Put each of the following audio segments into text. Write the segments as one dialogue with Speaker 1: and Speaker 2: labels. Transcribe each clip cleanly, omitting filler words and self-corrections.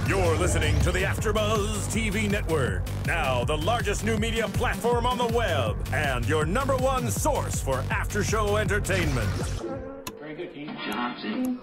Speaker 1: You're listening to the AfterBuzz TV network, now the largest new media platform on the web, and your #1 source for after-show entertainment.
Speaker 2: Very good, Keith. Johnson.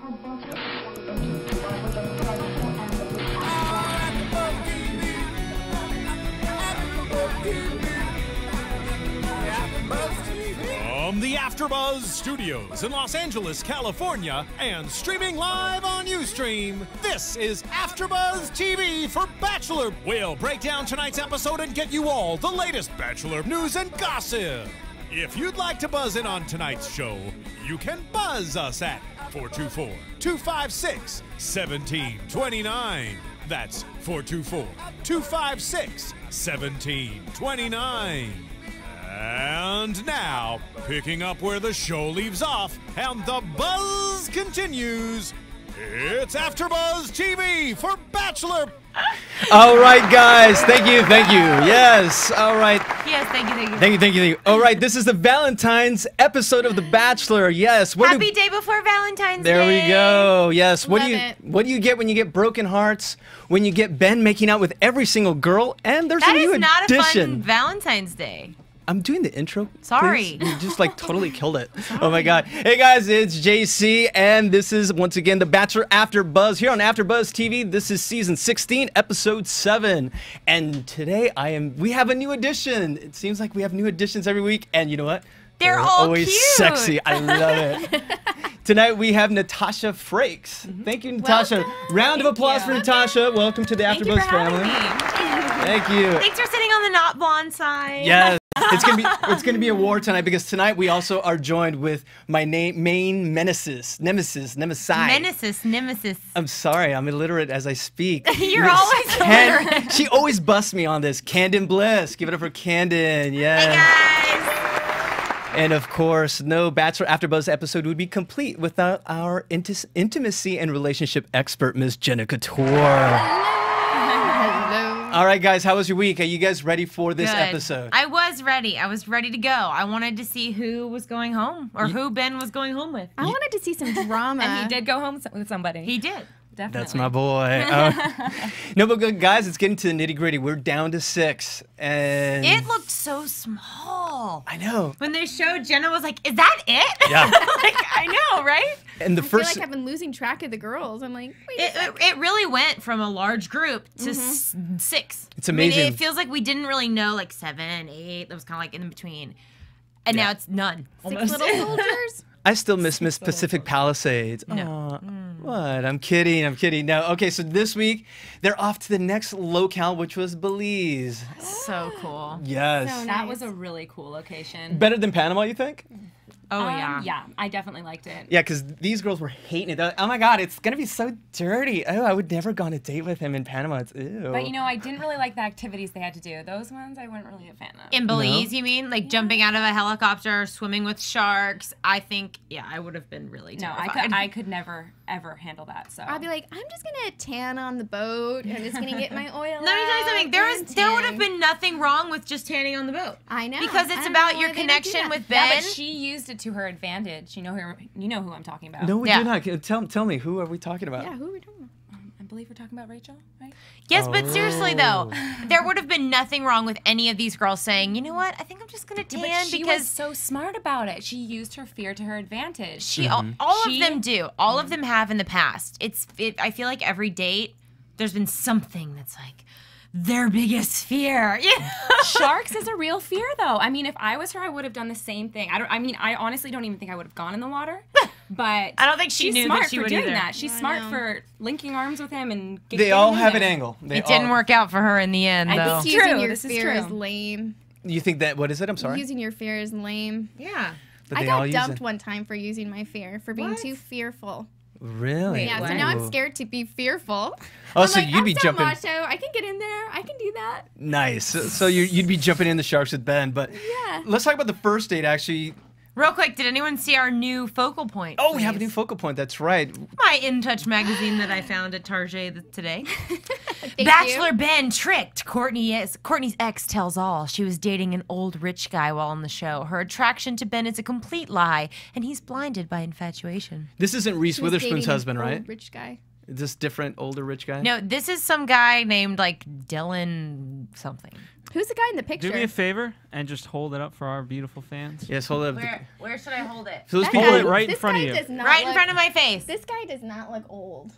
Speaker 3: From the AfterBuzz Studios in Los Angeles, California, and streaming live on Ustream, this is AfterBuzz TV for Bachelor. We'll break down tonight's episode and get you all the latest Bachelor news and gossip. If you'd like to buzz in on tonight's show, you can buzz us at 424-256-1729. That's 424-256-1729. And now, picking up where the show leaves off and the buzz continues, it's AfterBuzz TV for Bachelor.
Speaker 4: All right, guys. Thank you. Yes. All right.
Speaker 5: Yes, thank you.
Speaker 4: Thank you. All right, this is the Valentine's episode of The Bachelor. Yes.
Speaker 5: Happy day before Valentine's Day.
Speaker 4: There we go. Yes. What
Speaker 5: Love
Speaker 4: do you get when you get broken hearts? When you get Ben making out with every single girl, and there's a new addition.
Speaker 5: That is not a fun Valentine's Day.
Speaker 4: I'm doing the intro.
Speaker 5: Sorry.
Speaker 4: Please. You just like totally killed it. Oh my God. Hey guys, it's JC, and this is once again The Bachelor After Buzz here on AfterBuzz TV. This is season 16, episode 7. And today we have a new addition. It seems like we have new additions every week, and you know what?
Speaker 5: They're all
Speaker 4: always
Speaker 5: cute.
Speaker 4: Sexy. I love it. Tonight we have Natasha Frakes. Thank you, Natasha.
Speaker 5: Welcome.
Speaker 4: Round of applause for Natasha. Welcome to the AfterBuzz family. Thank you.
Speaker 5: Thanks for sitting on the not blonde side.
Speaker 4: Yes. It's gonna be a war tonight, because tonight we also are joined with my main nemesis. I'm sorry, I'm illiterate as I speak.
Speaker 5: You're always illiterate.
Speaker 4: She always busts me on this. Canden Bliss. Give it up for Canden. Yes.
Speaker 5: Hey guys.
Speaker 4: And of course, no Bachelor AfterBuzz episode would be complete without our intimacy and relationship expert, Miss Jenna Couture. All right, guys, how was your week? Are you guys ready for this episode?
Speaker 5: I was ready. I was ready to go. I wanted to see who was going home, or who Ben was going home with.
Speaker 6: I wanted to see some drama.
Speaker 7: And he did go home with somebody.
Speaker 5: He did.
Speaker 7: Definitely.
Speaker 4: That's my boy. No, but good, guys, it's getting to the nitty-gritty. We're down to 6. And
Speaker 5: it looked so small.
Speaker 4: I know.
Speaker 5: When they showed, Jenna was like, is that it?
Speaker 4: Yeah.
Speaker 5: Like, I know, right?
Speaker 4: And
Speaker 6: I feel like I've been losing track of the girls. I'm like, wait a second.
Speaker 5: It really went from a large group to 6.
Speaker 4: It's amazing.
Speaker 5: I mean, it feels like we didn't really know, like 7, 8. That was kind of like in between. And now it's none.
Speaker 6: 6 little soldiers?
Speaker 4: I still miss Miss Pacific Palisades.
Speaker 5: No.
Speaker 4: What? I'm kidding. No. Okay, so this week, they're off to the next locale, which was Belize.
Speaker 5: So cool.
Speaker 4: Yes.
Speaker 6: So
Speaker 7: That
Speaker 6: nice.
Speaker 7: was a really cool location.
Speaker 4: Better than Panama, you think?
Speaker 5: Oh, yeah.
Speaker 7: Yeah, I definitely liked it.
Speaker 4: Yeah, because these girls were hating it. They're like, oh my God, it's going to be so dirty. Oh, I would never go on a date with him in Panama. It's ew.
Speaker 7: But you know, I didn't really like the activities they had to do. Those ones I wasn't really a fan of.
Speaker 5: In Belize, you mean? Like jumping out of a helicopter, swimming with sharks. I think, I would have been really terrified.
Speaker 7: I could never, ever handle that. So
Speaker 6: I'd be like, I'm just going to tan on the boat. I'm just going to get my oil
Speaker 5: Let me tell you something. There would have been nothing wrong with just tanning on the boat.
Speaker 6: I know.
Speaker 5: Because it's about your connection with Ben.
Speaker 7: Yeah, but she used it to her advantage. You know who I'm talking about.
Speaker 4: No, we do not. Tell me, who are we talking about?
Speaker 6: Yeah, who are we talking about?
Speaker 7: I believe we're talking about Rachel, right?
Speaker 5: Yes, but seriously though, there would have been nothing wrong with any of these girls saying, you know what, I think I'm just gonna tan
Speaker 7: But she
Speaker 5: because
Speaker 7: was so smart about it. She used her fear to her advantage.
Speaker 5: all of them do. All of them have in the past. I feel like every date, there's been something that's like their biggest fear.
Speaker 7: Sharks is a real fear, though. I mean, if I was her, I would have done the same thing. I honestly don't even think I would have gone in the water. But
Speaker 5: I don't think she
Speaker 7: she's
Speaker 5: knew
Speaker 7: smart
Speaker 5: that she
Speaker 7: for
Speaker 5: would
Speaker 7: doing
Speaker 5: either.
Speaker 7: that. She's smart for linking arms with him and.
Speaker 4: They all have an angle.
Speaker 5: It didn't work out for her in the end,
Speaker 7: I
Speaker 5: though.
Speaker 7: think
Speaker 6: Using your
Speaker 7: This is
Speaker 6: fear
Speaker 7: true.
Speaker 6: is lame.
Speaker 4: You think that, what is it? I'm sorry.
Speaker 6: Using your fear is lame.
Speaker 5: Yeah.
Speaker 4: But
Speaker 6: I
Speaker 4: they all
Speaker 6: got
Speaker 4: use
Speaker 6: dumped
Speaker 4: it.
Speaker 6: one time for using my fear, for being too fearful.
Speaker 4: Really?
Speaker 6: Yeah, so now I'm scared to be fearful.
Speaker 4: Oh,
Speaker 6: I'm
Speaker 4: so
Speaker 6: like,
Speaker 4: you'd be
Speaker 6: I'm so
Speaker 4: jumping.
Speaker 6: macho. I can get in there. I can do that.
Speaker 4: Nice. So you'd be jumping in the sharks with Ben. But
Speaker 6: Yeah.
Speaker 4: let's talk about the first date, actually.
Speaker 5: Real quick, did anyone see our new focal point?
Speaker 4: Oh, we have a
Speaker 5: please?
Speaker 4: new focal point. That's right.
Speaker 5: My In Touch magazine that I found at Target today.
Speaker 6: Thank
Speaker 5: Bachelor
Speaker 6: you.
Speaker 5: Ben tricked. Courtney's ex tells all. She was dating an old rich guy while on the show. Her attraction to Ben is a complete lie, and he's blinded by infatuation.
Speaker 4: This isn't Reese
Speaker 6: She was
Speaker 4: Witherspoon's
Speaker 6: dating an
Speaker 4: husband,
Speaker 6: old
Speaker 4: right?
Speaker 6: Rich guy.
Speaker 4: Is this different, older, rich guy?
Speaker 5: No, this is some guy named like Dylan something.
Speaker 6: Who's the guy in the picture?
Speaker 8: Do me a favor and just hold it up for our beautiful fans.
Speaker 4: Yes, hold it up.
Speaker 5: Where should I hold it?
Speaker 4: So those
Speaker 6: That
Speaker 4: people,
Speaker 6: guy-
Speaker 8: it right in
Speaker 6: this
Speaker 8: front of
Speaker 6: guy
Speaker 8: you.
Speaker 6: does not
Speaker 5: Right in
Speaker 6: look-
Speaker 5: front of my face.
Speaker 6: This guy does not look old.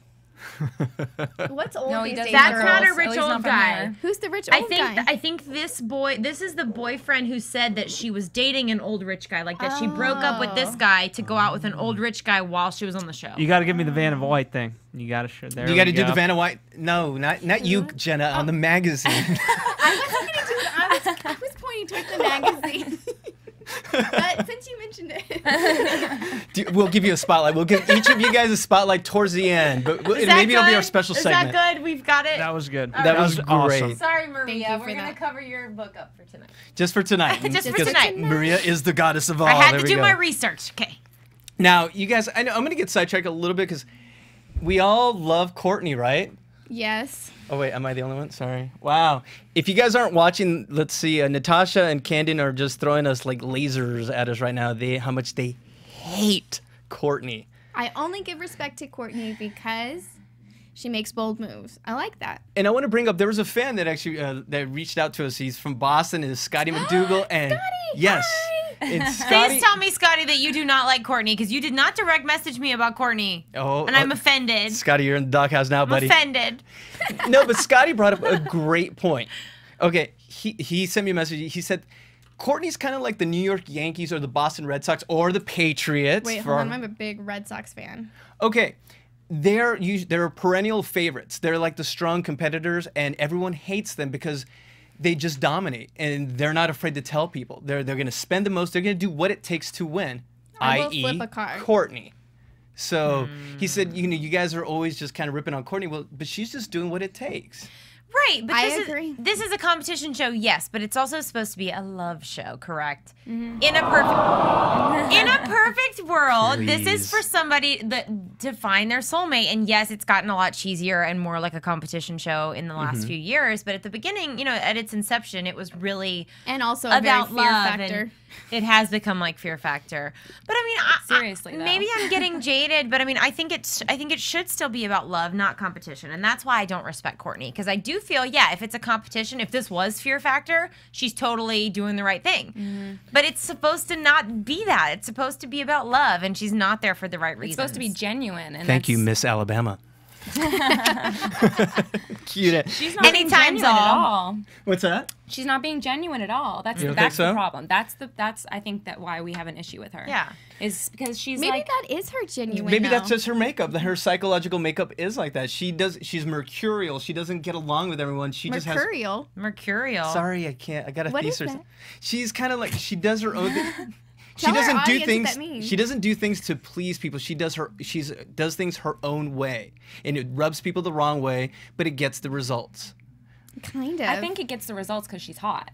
Speaker 6: What's old
Speaker 7: No, he
Speaker 6: these
Speaker 7: doesn't.
Speaker 6: days,
Speaker 5: That's
Speaker 6: girls?
Speaker 5: not a
Speaker 7: At
Speaker 5: rich
Speaker 7: least
Speaker 5: old
Speaker 7: not from
Speaker 5: guy.
Speaker 7: here.
Speaker 6: Who's the rich old guy?
Speaker 5: I think this is the boyfriend who said that she was dating an old rich guy, like that she broke up with this guy to go out with an old rich guy while she was on the show.
Speaker 8: You got to give me the Vanna White thing. You got to show there.
Speaker 4: you got to
Speaker 8: we
Speaker 4: do
Speaker 8: go.
Speaker 4: the Vanna White. No, not you, Jenna, on the magazine.
Speaker 6: I was pointing towards the magazine. But since you mentioned it.
Speaker 4: We'll give you a spotlight. We'll give each of you guys a spotlight towards the end. But maybe it'll be our special segment.
Speaker 5: Is that good? We've got it.
Speaker 8: That was good.
Speaker 4: That was great.
Speaker 8: awesome.
Speaker 5: Sorry,
Speaker 6: Thank
Speaker 5: Maria.
Speaker 6: you
Speaker 5: We're
Speaker 6: for
Speaker 5: gonna
Speaker 6: that.
Speaker 5: cover your book up for tonight.
Speaker 4: Just for tonight.
Speaker 5: Just for
Speaker 4: Because
Speaker 5: tonight.
Speaker 4: Maria is the goddess of all.
Speaker 5: I had
Speaker 4: There
Speaker 5: to
Speaker 4: we
Speaker 5: do
Speaker 4: go.
Speaker 5: my research. Okay.
Speaker 4: Now, you guys, I know I'm going to get sidetracked a little bit because we all love Courtney, right?
Speaker 6: Yes.
Speaker 4: Oh, wait, am I the only one? Sorry. Wow. If you guys aren't watching, let's see, Natasha and Canden are just throwing us like lasers at us right now. How much they hate Courtney.
Speaker 6: I only give respect to Courtney because she makes bold moves. I like that.
Speaker 4: And I want to bring up, there was a fan that actually that reached out to us. He's from Boston. It's Scotty McDougal. And
Speaker 6: Scotty,
Speaker 4: yes,
Speaker 6: hi.
Speaker 4: it's Scotty.
Speaker 5: Please tell me, Scotty, that you do not like Courtney because you did not direct message me about Courtney.
Speaker 4: Oh,
Speaker 5: and I'm offended.
Speaker 4: Scotty, you're in the doghouse now,
Speaker 5: I'm
Speaker 4: buddy.
Speaker 5: offended.
Speaker 4: No, but Scotty brought up a great point. Okay, he sent me a message. He said, Courtney's kind of like the New York Yankees or the Boston Red Sox or the Patriots.
Speaker 6: Wait, hold on. I'm a big Red Sox fan.
Speaker 4: Okay, they're perennial favorites. They're like the strong competitors, and everyone hates them because they just dominate, and they're not afraid to tell people. They're going to spend the most. They're going to do what it takes to win,
Speaker 6: I will
Speaker 4: i.e.
Speaker 6: flip a card.
Speaker 4: Courtney. So he said, you guys are always just kind of ripping on Courtney. Well, but she's just doing what it takes.
Speaker 5: Right, but
Speaker 6: I agree.
Speaker 5: This is a competition show, yes, but it's also supposed to be a love show, correct?
Speaker 6: Mm-hmm.
Speaker 5: In a perfect world, this
Speaker 4: Please.
Speaker 5: is for somebody to find their soulmate. And yes, it's gotten a lot cheesier and more like a competition show in the last few years. But at the beginning, at its inception, it was really
Speaker 6: And also a very
Speaker 5: about
Speaker 6: fear
Speaker 5: love.
Speaker 6: factor.
Speaker 5: And it has become like Fear Factor. But I mean,
Speaker 7: Seriously, though.
Speaker 5: maybe I'm getting jaded, but I mean, I think it should still be about love, not competition. And that's why I don't respect Courtney, because I do feel, if it's a competition, if this was Fear Factor, she's totally doing the right thing. But it's supposed to not be that. It's supposed to be about love, and she's not there for the right reasons.
Speaker 7: It's supposed to be genuine. And
Speaker 4: Thank you,
Speaker 7: that's-
Speaker 4: Miss Alabama. Cute.
Speaker 7: She's not being
Speaker 5: Anytime,
Speaker 7: genuine at
Speaker 5: Zal.
Speaker 7: all.
Speaker 4: What's that?
Speaker 7: She's not being genuine at all. That's
Speaker 4: You don't
Speaker 7: that's
Speaker 4: think so?
Speaker 7: the problem. That's I think that why we have an issue with her.
Speaker 5: Yeah.
Speaker 7: Is because she's
Speaker 6: Maybe
Speaker 7: like
Speaker 6: that is her genuine.
Speaker 4: Maybe that's
Speaker 6: though.
Speaker 4: just her makeup. Her psychological makeup is like that. She's mercurial. She doesn't get along with everyone. She just has.
Speaker 6: Mercurial.
Speaker 5: Mercurial.
Speaker 4: Sorry, I can't. I got a
Speaker 6: What is
Speaker 4: thesis.
Speaker 6: that?
Speaker 4: She's kind of like she does her own. She
Speaker 6: Tell our
Speaker 4: doesn't do
Speaker 6: audience what
Speaker 4: things.
Speaker 6: that means.
Speaker 4: She doesn't do things to please people. She does things her own way, and it rubs people the wrong way, but it gets the results.
Speaker 6: Kind of.
Speaker 7: I think it gets the results because she's hot.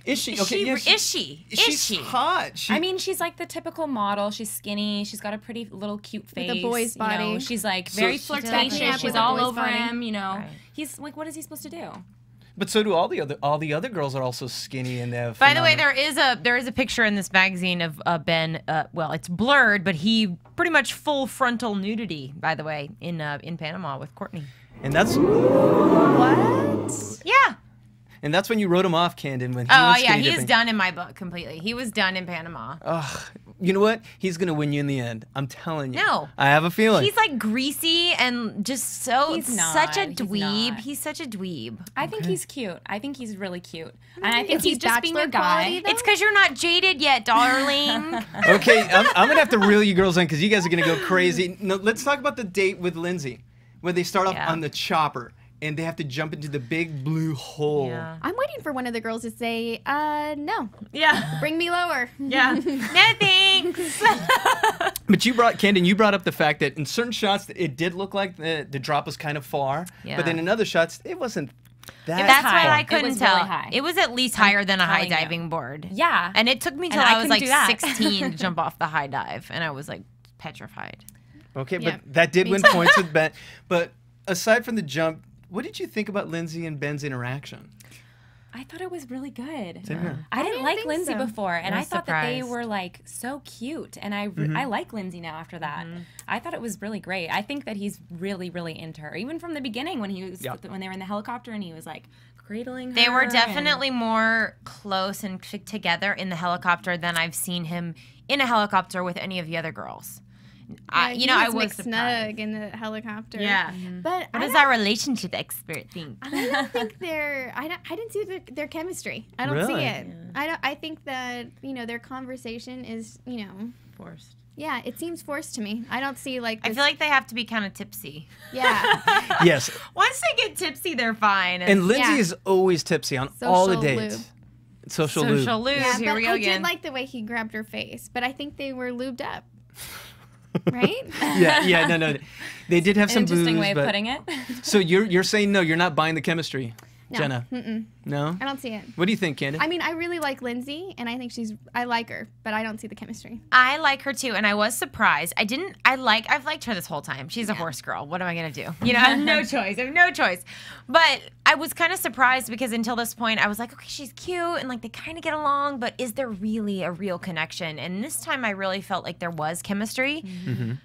Speaker 4: Is she? Okay, yeah,
Speaker 5: Is she?
Speaker 4: She's hot.
Speaker 7: I mean, she's like the typical model. She's skinny. She's got a pretty little cute face.
Speaker 6: With a boy's body.
Speaker 7: She's like
Speaker 4: So-
Speaker 7: very
Speaker 4: She's
Speaker 6: backing
Speaker 7: flirtatious.
Speaker 6: up
Speaker 7: She's
Speaker 6: with a
Speaker 7: all
Speaker 6: boy's
Speaker 7: over
Speaker 6: body.
Speaker 7: him.
Speaker 5: Right.
Speaker 7: He's like, what is he supposed to do?
Speaker 4: But so do all the other girls are also skinny and they have.
Speaker 5: By the way,
Speaker 4: phenomenal-
Speaker 5: there is a picture in this magazine of Ben. Well, it's blurred, but he pretty much full frontal nudity. By the way, in Panama with Courtney.
Speaker 4: And that's
Speaker 6: What?
Speaker 5: Yeah.
Speaker 4: and that's when you wrote him off, Canden. When he
Speaker 5: Oh
Speaker 4: went
Speaker 5: yeah,
Speaker 4: skinny
Speaker 5: he's
Speaker 4: dipping.
Speaker 5: done in my book completely. He was done in Panama.
Speaker 4: You know what? He's gonna win you in the end. I'm telling you.
Speaker 5: No.
Speaker 4: I have a feeling.
Speaker 5: He's like greasy and just so
Speaker 7: He's not.
Speaker 5: such a
Speaker 7: He's
Speaker 5: dweeb.
Speaker 7: not.
Speaker 5: He's such a dweeb.
Speaker 7: I think he's cute. I think he's really cute. And I
Speaker 6: Is
Speaker 7: think
Speaker 6: he
Speaker 7: he's just being a
Speaker 6: bachelor quality,
Speaker 7: guy.
Speaker 6: though?
Speaker 5: It's because you're not jaded yet, darling.
Speaker 4: Okay, I'm gonna have to reel you girls in because you guys are gonna go crazy. No, let's talk about the date with Lindsay, where they start off
Speaker 5: Yeah.
Speaker 4: on the chopper and they have to jump into the big blue hole.
Speaker 5: Yeah.
Speaker 6: I'm waiting for one of the girls to say, no,
Speaker 5: Yeah.
Speaker 6: bring me lower.
Speaker 5: Yeah. No thanks.
Speaker 4: But you brought up the fact that in certain shots it did look like the drop was kind of far,
Speaker 5: Yeah.
Speaker 4: but then in other shots it wasn't that.
Speaker 5: That's
Speaker 7: high.
Speaker 5: what I
Speaker 7: It
Speaker 5: couldn't
Speaker 7: was
Speaker 5: tell.
Speaker 7: really high.
Speaker 5: It was at least higher than a high
Speaker 7: telling you.
Speaker 5: diving board.
Speaker 7: Yeah.
Speaker 5: And it took me till
Speaker 7: And
Speaker 5: I
Speaker 7: I
Speaker 5: was
Speaker 7: couldn't
Speaker 5: like
Speaker 7: do that.
Speaker 5: 16 to jump off the high dive, and I was like petrified.
Speaker 4: Okay,
Speaker 6: Yeah,
Speaker 4: but that did
Speaker 6: me
Speaker 4: win
Speaker 6: too.
Speaker 4: points with Ben. But aside from the jump, what did you think about Lindsay and Ben's interaction?
Speaker 7: I thought it was really good.
Speaker 4: Same here.
Speaker 7: I didn't like
Speaker 6: think
Speaker 7: Lindsay
Speaker 6: so.
Speaker 7: before, and
Speaker 5: I'm
Speaker 7: I thought that they
Speaker 5: surprised.
Speaker 7: were like so cute, and I like Lindsay now after that. I thought it was really great. I think that he's really, really into her, even from the beginning when he was when they were in the helicopter and he was like cradling her.
Speaker 5: They were
Speaker 7: and-
Speaker 5: definitely more close and together in the helicopter than I've seen him in a helicopter with any of the other girls. I was
Speaker 6: snug
Speaker 5: surprised.
Speaker 6: in the helicopter.
Speaker 5: Yeah.
Speaker 6: But
Speaker 5: What does our relationship expert think?
Speaker 6: I don't think I didn't see their chemistry. I don't see
Speaker 4: Really?
Speaker 6: it. I think that their conversation is
Speaker 5: Forced.
Speaker 6: yeah, it seems forced to me. I don't see like
Speaker 5: I
Speaker 6: this,
Speaker 5: feel like they have to be kind of tipsy.
Speaker 6: yeah.
Speaker 4: Yes.
Speaker 5: Once they get tipsy, they're fine.
Speaker 4: And Lindsay
Speaker 6: Yeah.
Speaker 4: is always tipsy on all the
Speaker 6: Social
Speaker 4: dates.
Speaker 6: lube.
Speaker 4: Social lube.
Speaker 5: social lose.
Speaker 6: Yeah,
Speaker 5: Here
Speaker 6: but
Speaker 5: we go
Speaker 6: I
Speaker 5: again.
Speaker 6: did like the way he grabbed her face, but I think they were lubed up. Right?
Speaker 4: Yeah, no. They did have some
Speaker 7: Interesting
Speaker 4: booze,
Speaker 7: way of
Speaker 4: but
Speaker 7: putting it.
Speaker 4: so you're saying no, you're not buying the chemistry,
Speaker 6: No.
Speaker 4: Jenna. No.
Speaker 6: I don't see it.
Speaker 4: What do you think, Canden?
Speaker 6: I mean, I really like Lindsay, and I think I like her, but I don't see the chemistry.
Speaker 5: I like her too, and I was surprised. I've liked her this whole time. She's a horse girl. What am I gonna do? I have no choice. I have no choice. But I was kind of surprised because until this point, I was like, okay, she's cute, and like they kind of get along, but is there really a real connection? And this time, I really felt like there was chemistry.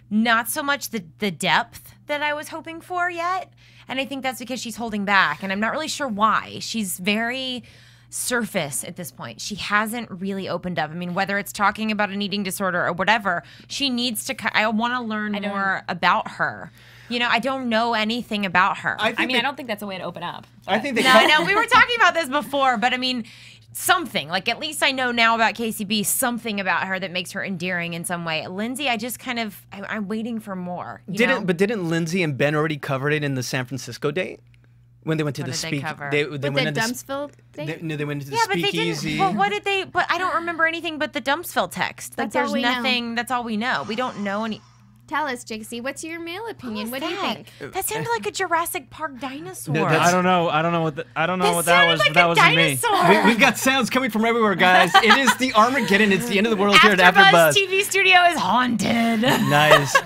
Speaker 5: Not so much the depth that I was hoping for yet. And I think that's because she's holding back, and I'm not really sure why. She's very surface at this point. She hasn't really opened up. I mean, whether it's talking about an eating disorder or whatever, she needs to. I want to learn more about her. I don't know anything about her.
Speaker 7: I don't think that's a way to open up.
Speaker 4: I think they
Speaker 5: No, I know. We were talking about this before, but I mean, something. Like, at least I know now about KCB, something about her that makes her endearing in some way. Lindsay, I just kind of, I'm waiting for more.
Speaker 4: Didn't Lindsay and Ben already cover it in the San Francisco date? When they went to
Speaker 5: What
Speaker 4: the
Speaker 5: did they
Speaker 4: speak,
Speaker 5: cover?
Speaker 4: they
Speaker 6: With
Speaker 4: went
Speaker 6: the
Speaker 4: into
Speaker 6: Dumpsville date?
Speaker 4: they went into the
Speaker 5: Yeah, but they
Speaker 4: speakeasy.
Speaker 5: didn't. But what did they? But I don't remember anything but the Dumpsville text. Like,
Speaker 6: That's all
Speaker 5: there's
Speaker 6: we know.
Speaker 5: nothing. That's all we know. We don't know any.
Speaker 6: Tell us, JC, what's your male opinion? What do you think?
Speaker 5: That sounded like a Jurassic Park dinosaur.
Speaker 4: No, that's-
Speaker 8: I don't know. I don't know what that was.
Speaker 5: sounded
Speaker 8: But
Speaker 5: like
Speaker 8: that
Speaker 5: a
Speaker 8: wasn't me.
Speaker 5: dinosaur.
Speaker 4: We've got sounds coming from everywhere, guys. It is the Armageddon. It's the end of the world here at
Speaker 5: AfterBuzz
Speaker 4: AfterBuzz.
Speaker 5: TV studio is haunted.
Speaker 4: Nice.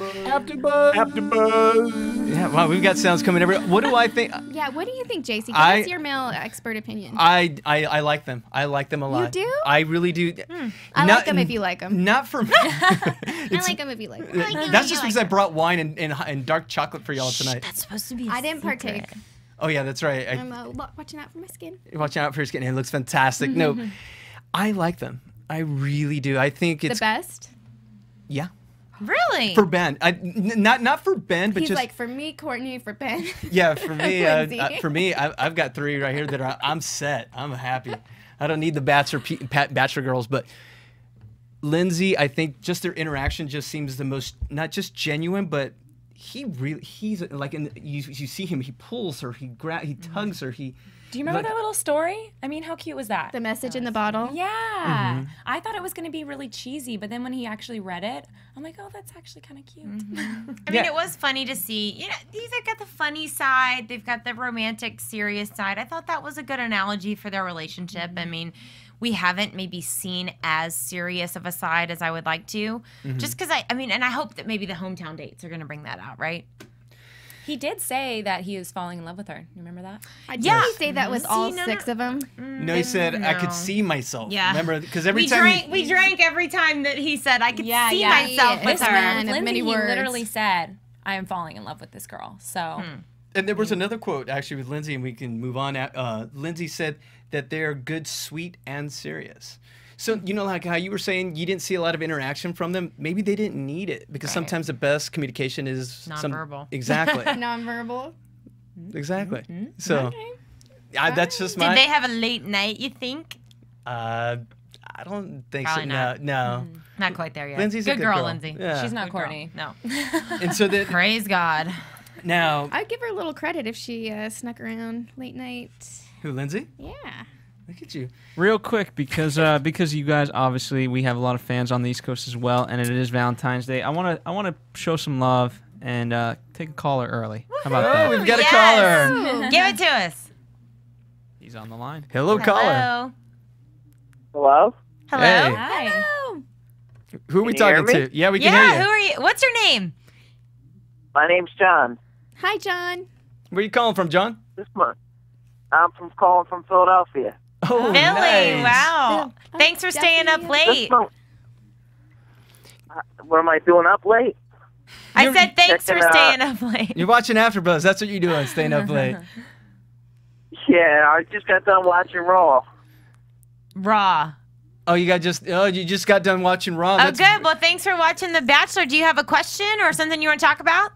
Speaker 4: AfterBuzz. Yeah, wow, we've got sounds coming everywhere. What do I think?
Speaker 6: Yeah, what do you think, JC? Give
Speaker 4: I-
Speaker 6: us your male expert opinion.
Speaker 4: I like them. I like them a lot.
Speaker 6: do?
Speaker 4: I really do.
Speaker 6: I like them if you like them.
Speaker 4: Not for me.
Speaker 6: I like them if you like them.
Speaker 4: That's just because I brought wine and dark chocolate for y'all tonight.
Speaker 5: That's supposed to be.
Speaker 6: I didn't partake.
Speaker 4: Oh yeah, that's right.
Speaker 6: I'm watching out for my skin.
Speaker 4: Watch out for your skin. It looks fantastic. No, I like them. I really do. I think it's
Speaker 6: The best?
Speaker 4: yeah.
Speaker 5: Really?
Speaker 4: For Ben, not for Ben, but
Speaker 6: He's
Speaker 4: just
Speaker 6: like, for me, Courtney, for Ben.
Speaker 4: yeah. For me,
Speaker 6: Lindsay.
Speaker 4: I've got 3 right here that I'm set. I'm happy. I don't need the Bachelor girls, but Lindsay, I think just their interaction just seems the most not just genuine, but he's like you see him. He pulls her. He tugs her.
Speaker 7: Do you remember that little story? I mean, how cute was that?
Speaker 6: The message in the bottle.
Speaker 7: Yeah. I thought it was going to be really cheesy, but then when he actually read it, I'm like, oh, that's actually kind of cute.
Speaker 5: I mean, it was funny to see. These have got the funny side. They've got the romantic, serious side. I thought that was a good analogy for their relationship. I mean, we haven't maybe seen as serious of a side as I would like to. Just because and I hope that maybe the hometown dates are going to bring that out, right?
Speaker 7: He did say that he was falling in love with her. You remember that?
Speaker 6: Did he say that with all 6 of them?
Speaker 4: No, he said I could see myself.
Speaker 5: Yeah.
Speaker 4: Remember, because every
Speaker 5: We
Speaker 4: time
Speaker 5: drank every time that he said I could see
Speaker 7: yeah.
Speaker 5: myself with
Speaker 6: This
Speaker 5: her.
Speaker 6: man of
Speaker 7: Lindsay,
Speaker 6: many
Speaker 7: he
Speaker 6: words.
Speaker 7: literally said, I am falling in love with this girl. So
Speaker 4: And there was another quote actually with Lindsay, and we can move on. Lindsay said that they're good, sweet, and serious. So, like how you were saying you didn't see a lot of interaction from them. Maybe they didn't need it because sometimes the best communication is
Speaker 5: Nonverbal.
Speaker 4: Exactly.
Speaker 6: Nonverbal.
Speaker 4: Exactly. So, that's just
Speaker 5: Did
Speaker 4: my.
Speaker 5: they have a late night, you think?
Speaker 4: I don't think
Speaker 5: Probably
Speaker 4: so.
Speaker 5: not.
Speaker 4: No.
Speaker 5: Not quite there yet.
Speaker 4: Lindsay's a
Speaker 5: good
Speaker 4: good
Speaker 5: girl,
Speaker 4: girl.
Speaker 5: Lindsay.
Speaker 4: Yeah.
Speaker 7: she's not
Speaker 5: Good girl.
Speaker 7: Courtney.
Speaker 5: No.
Speaker 4: And so that
Speaker 5: Praise God.
Speaker 4: now,
Speaker 6: I'd give her a little credit if she snuck around late night.
Speaker 4: who, Lindsay?
Speaker 6: Yeah.
Speaker 4: Look at you.
Speaker 8: Real quick, because you guys obviously we have a lot of fans on the East Coast as well, and it is Valentine's Day. I wanna show some love and take a caller early. How about
Speaker 4: Oh,
Speaker 8: that?
Speaker 4: we've got a
Speaker 5: Yes.
Speaker 4: caller.
Speaker 5: Give it to us.
Speaker 8: He's on the line.
Speaker 4: Hello, caller.
Speaker 9: Hello?
Speaker 5: Hello.
Speaker 4: Hey.
Speaker 7: Hi.
Speaker 6: Hello.
Speaker 4: Who are we
Speaker 9: Can you hear
Speaker 4: talking
Speaker 9: me?
Speaker 4: to? Yeah, we can
Speaker 5: Yeah,
Speaker 4: hear
Speaker 5: who
Speaker 4: you.
Speaker 5: are you? What's your name?
Speaker 9: My name's John.
Speaker 6: Hi, John.
Speaker 4: Where are you calling from, John?
Speaker 9: This month. I'm calling from Philadelphia.
Speaker 4: Oh,
Speaker 5: Billy,
Speaker 4: nice.
Speaker 5: wow. Thanks for staying up late.
Speaker 9: What am I doing up late?
Speaker 5: I said thanks for
Speaker 9: checking,
Speaker 5: staying up late.
Speaker 4: You're watching AfterBuzz. That's what you're doing, staying up late.
Speaker 9: Yeah, I just got done watching Raw.
Speaker 5: Raw.
Speaker 4: Oh, you just got done watching Raw.
Speaker 5: Oh, good. Well, thanks for watching The Bachelor. Do you have a question or something you want to talk about?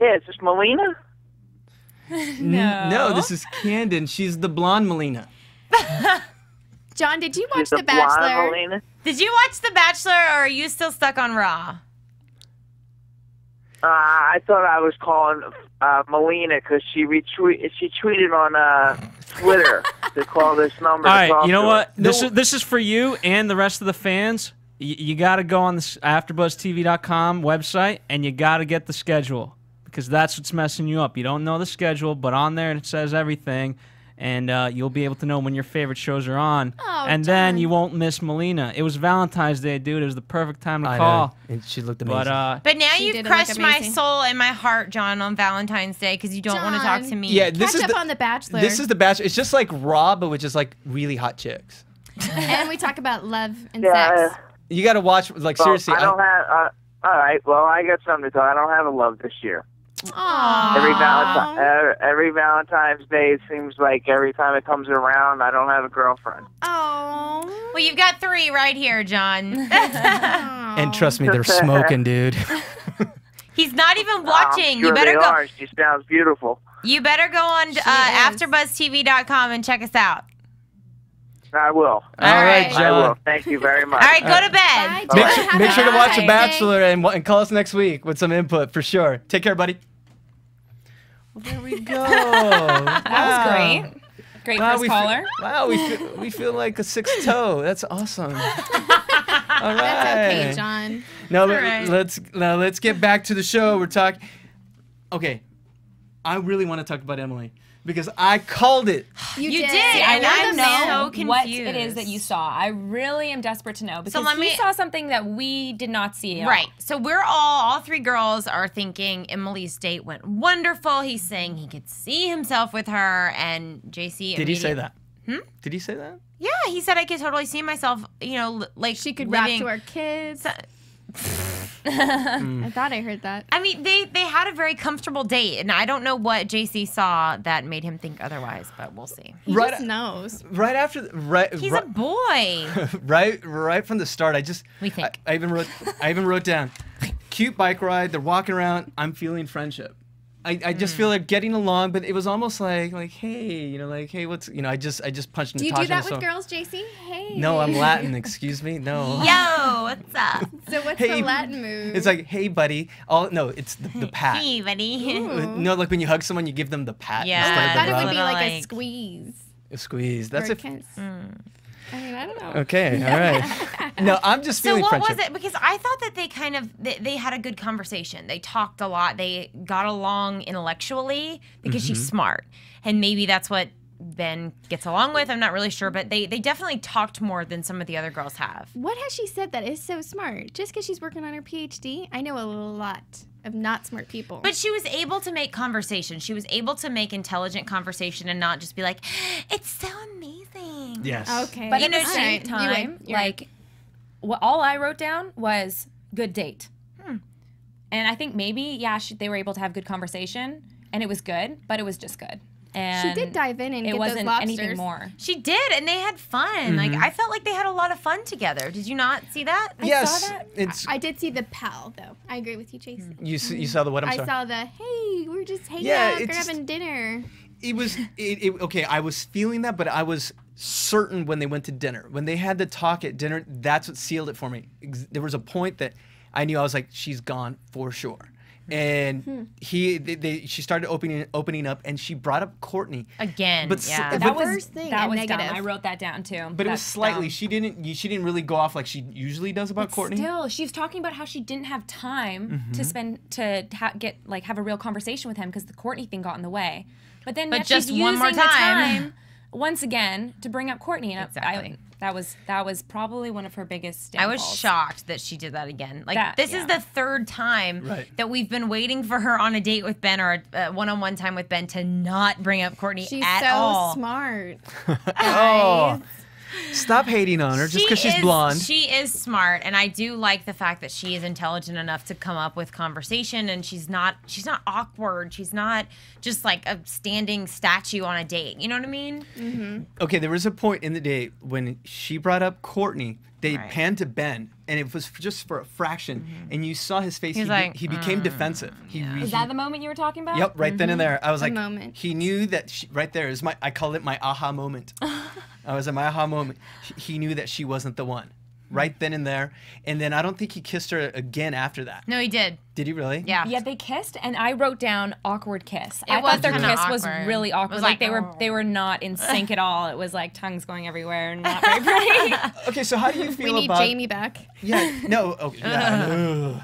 Speaker 9: Yeah, is this Melina?
Speaker 4: No, this is Canden. She's the blonde Melina.
Speaker 6: John, did you watch
Speaker 9: She's
Speaker 6: The Bachelor?
Speaker 9: blonde Melina?
Speaker 5: Did you watch The Bachelor or are you still stuck on Raw?
Speaker 9: I thought I was calling Melina because she tweeted on Twitter to call this number.
Speaker 8: All
Speaker 9: to
Speaker 8: right,
Speaker 9: talk
Speaker 8: you know
Speaker 9: to
Speaker 8: what?
Speaker 9: her.
Speaker 8: This is for you and the rest of the fans. You got to go on the AfterBuzzTV.com website and you got to get the schedule because that's what's messing you up. You don't know the schedule, but on there it says everything, and you'll be able to know when your favorite shows are on.
Speaker 6: Oh,
Speaker 8: and then you won't miss Melina. It was Valentine's Day, dude. It was the perfect time to call.
Speaker 4: And she looked amazing.
Speaker 5: But now
Speaker 6: She
Speaker 5: you've
Speaker 6: did
Speaker 5: crushed
Speaker 6: look
Speaker 5: my
Speaker 6: amazing.
Speaker 5: soul and my heart, John, on Valentine's Day because you don't want to talk to
Speaker 6: John.
Speaker 5: me.
Speaker 4: Yeah, this
Speaker 6: Catch
Speaker 4: is
Speaker 6: up on The Bachelor.
Speaker 4: This is The Bachelor. It's just like Raw, but with just like really hot chicks.
Speaker 6: And we talk about love and
Speaker 9: Yeah,
Speaker 6: sex.
Speaker 4: You got to watch, like,
Speaker 9: well,
Speaker 4: seriously.
Speaker 9: I don't have. All right, well, I got something to tell. I don't have a love this year.
Speaker 6: Aww.
Speaker 9: Every Valentine's Day, it seems like every time it comes around, I don't have a girlfriend.
Speaker 6: Oh.
Speaker 5: Well, you've got 3 right here, John.
Speaker 4: And trust me, they're smoking, dude.
Speaker 5: He's not even watching.
Speaker 9: I'm sure
Speaker 5: You better
Speaker 9: they
Speaker 5: go.
Speaker 9: are. She sounds beautiful.
Speaker 5: You better go on AfterBuzzTV.com and check us out.
Speaker 9: I will.
Speaker 5: All right,
Speaker 9: I will.
Speaker 4: John.
Speaker 9: Thank you very much.
Speaker 5: All right, go to bed.
Speaker 6: Bye,
Speaker 4: Make sure to watch The
Speaker 6: Bye.
Speaker 4: Bachelor and call us next week with some input for sure. Take care, buddy. Well, there we go.
Speaker 7: That was great. Great
Speaker 4: Wow,
Speaker 7: first caller.
Speaker 4: we feel like a 6th toe. That's awesome. All right.
Speaker 6: That's okay, John.
Speaker 4: Now,
Speaker 5: right.
Speaker 4: let's get back to the show. We're talking. Okay, I really want to talk about Emily because I called it.
Speaker 5: You did,
Speaker 7: I
Speaker 5: and
Speaker 7: want
Speaker 5: I'm
Speaker 7: to know
Speaker 5: so
Speaker 7: what
Speaker 5: confused.
Speaker 7: it is that you saw. I really am desperate to know because
Speaker 5: let
Speaker 7: he
Speaker 5: me-
Speaker 7: saw something that we did not see. at all.
Speaker 5: Right. So we're all 3 girls are thinking Emily's date went wonderful. He's saying he could see himself with her, and JC.
Speaker 4: Did he say that?
Speaker 5: Hmm?
Speaker 4: Did he say that?
Speaker 5: Yeah, he said I could totally see myself. You know, like
Speaker 6: She could rap
Speaker 5: living.
Speaker 6: to our kids. I thought I heard that.
Speaker 5: I mean, they had a very comfortable date, and I don't know what JC saw that made him think otherwise, but we'll see.
Speaker 6: He
Speaker 4: Right-
Speaker 6: just knows.
Speaker 4: Right after,
Speaker 5: He's a boy.
Speaker 4: right from the start.
Speaker 5: We think.
Speaker 4: I even wrote down, cute bike ride. They're walking around. I'm feeling friendship. I just feel like getting along, but it was almost like hey, what's I just punched
Speaker 6: Do you
Speaker 4: Natasha.
Speaker 6: do that
Speaker 4: in the
Speaker 6: with
Speaker 4: stomach.
Speaker 6: girls, JC? Hey.
Speaker 4: No, I'm Latin. Excuse me. No.
Speaker 5: Yo, what's up?
Speaker 6: So what's
Speaker 4: Hey,
Speaker 6: the Latin move?
Speaker 4: It's like, hey, buddy. No, it's the pat.
Speaker 5: Hey, buddy.
Speaker 4: No, like when you hug someone, you give them the pat
Speaker 5: Yeah.
Speaker 4: instead
Speaker 6: I
Speaker 4: of
Speaker 6: thought
Speaker 4: the
Speaker 6: it
Speaker 4: rub.
Speaker 6: would be like a
Speaker 5: Like-
Speaker 6: squeeze.
Speaker 4: A squeeze. That's
Speaker 6: or
Speaker 4: a.
Speaker 6: a kiss. I mean, I don't know.
Speaker 4: Okay, all right. No, I'm just
Speaker 5: So
Speaker 4: feeling
Speaker 5: what
Speaker 4: friendship.
Speaker 5: was it? Because I thought that they kind of they had a good conversation. They talked a lot. They got along intellectually because she's smart, and maybe that's what Ben gets along with. I'm not really sure, but they definitely talked more than some of the other girls have.
Speaker 6: What has she said that is so smart? Just because she's working on her PhD? I know a lot of not smart people.
Speaker 5: But she was able to make conversation. She was able to make intelligent conversation and not just be like, "It's so amazing."
Speaker 4: Yes.
Speaker 6: okay.
Speaker 7: But
Speaker 5: You
Speaker 7: at
Speaker 5: know,
Speaker 7: the
Speaker 5: she-
Speaker 7: same
Speaker 6: You're
Speaker 7: time,
Speaker 6: right. You're right.
Speaker 7: like, what all I wrote down was good date. And I think maybe, yeah, they were able to have good conversation, and it was good, but it was just good. And
Speaker 6: She did dive in and
Speaker 7: it
Speaker 6: get
Speaker 7: wasn't
Speaker 6: those lobsters.
Speaker 7: anything more.
Speaker 5: She did, and they had fun. Like I felt like they had a lot of fun together. Did you not see that?
Speaker 4: Yes.
Speaker 7: saw that.
Speaker 4: It's
Speaker 6: I did see the pal, though. I agree with you, Jason.
Speaker 4: you saw the what? I'm
Speaker 6: I
Speaker 4: sorry.
Speaker 6: saw the, hey, we're just hanging
Speaker 4: Yeah,
Speaker 6: out,
Speaker 4: it's just-
Speaker 6: grabbing dinner.
Speaker 4: It was okay. I was feeling that, but I was certain when they went to dinner, when they had the talk at dinner, that's what sealed it for me. There was a point that I knew I was like, she's gone for sure. And she started opening up, and she brought up Courtney
Speaker 5: Again,
Speaker 4: But
Speaker 5: yeah.
Speaker 4: but-
Speaker 6: That was thing,
Speaker 7: that
Speaker 6: a
Speaker 7: was
Speaker 6: negative.
Speaker 7: dumb. I wrote that down too.
Speaker 4: But it was
Speaker 7: That's
Speaker 4: slightly.
Speaker 7: dumb.
Speaker 4: She didn't really go off like she usually does about Courtney.
Speaker 7: Still, she was talking about how she didn't have time to spend have a real conversation with him because the Courtney thing got in the way. But then
Speaker 5: But
Speaker 7: yet
Speaker 5: just
Speaker 7: she's
Speaker 5: one more
Speaker 7: using the
Speaker 5: time.
Speaker 7: once again to bring up Courtney. And
Speaker 5: Exactly.
Speaker 7: that was probably one of her biggest
Speaker 5: I
Speaker 7: downfalls.
Speaker 5: was shocked that she did that again. Like this is the third time that we've been waiting for her on a date with Ben or a one-on-one time with Ben to not bring up Courtney at all.
Speaker 6: She's so smart.
Speaker 4: Oh. Stop hating on her just because she's blonde.
Speaker 5: She is smart, and I do like the fact that she is intelligent enough to come up with conversation, and she's not awkward. She's not just like a standing statue on a date. You know what I mean?
Speaker 6: Mm-hmm.
Speaker 4: Okay, there was a point in the date when she brought up Courtney. They panned to Ben, and it was just for a fraction, and you saw his face. He became defensive.
Speaker 7: Is that the moment you were talking about?
Speaker 4: Yep, right then and there. I was like,
Speaker 6: moment.
Speaker 4: he knew that right there is I call it my aha moment. I was at my aha moment. He knew that she wasn't the one. Right then and there. And then I don't think he kissed her again after that.
Speaker 5: No, he did.
Speaker 4: Did he really?
Speaker 5: Yeah.
Speaker 7: Yeah, they kissed, and I wrote down awkward kiss.
Speaker 5: It
Speaker 7: I thought their
Speaker 5: was
Speaker 7: kiss
Speaker 5: kinda
Speaker 7: was
Speaker 5: awkward.
Speaker 7: really awkward.
Speaker 5: It was
Speaker 7: Like
Speaker 5: like,
Speaker 7: they were not in sync at all. It was like tongues going everywhere, and not very pretty.
Speaker 4: Okay, so how do you feel
Speaker 6: We need
Speaker 4: about
Speaker 6: Jamie back.
Speaker 4: Yeah, no. Oh, yeah.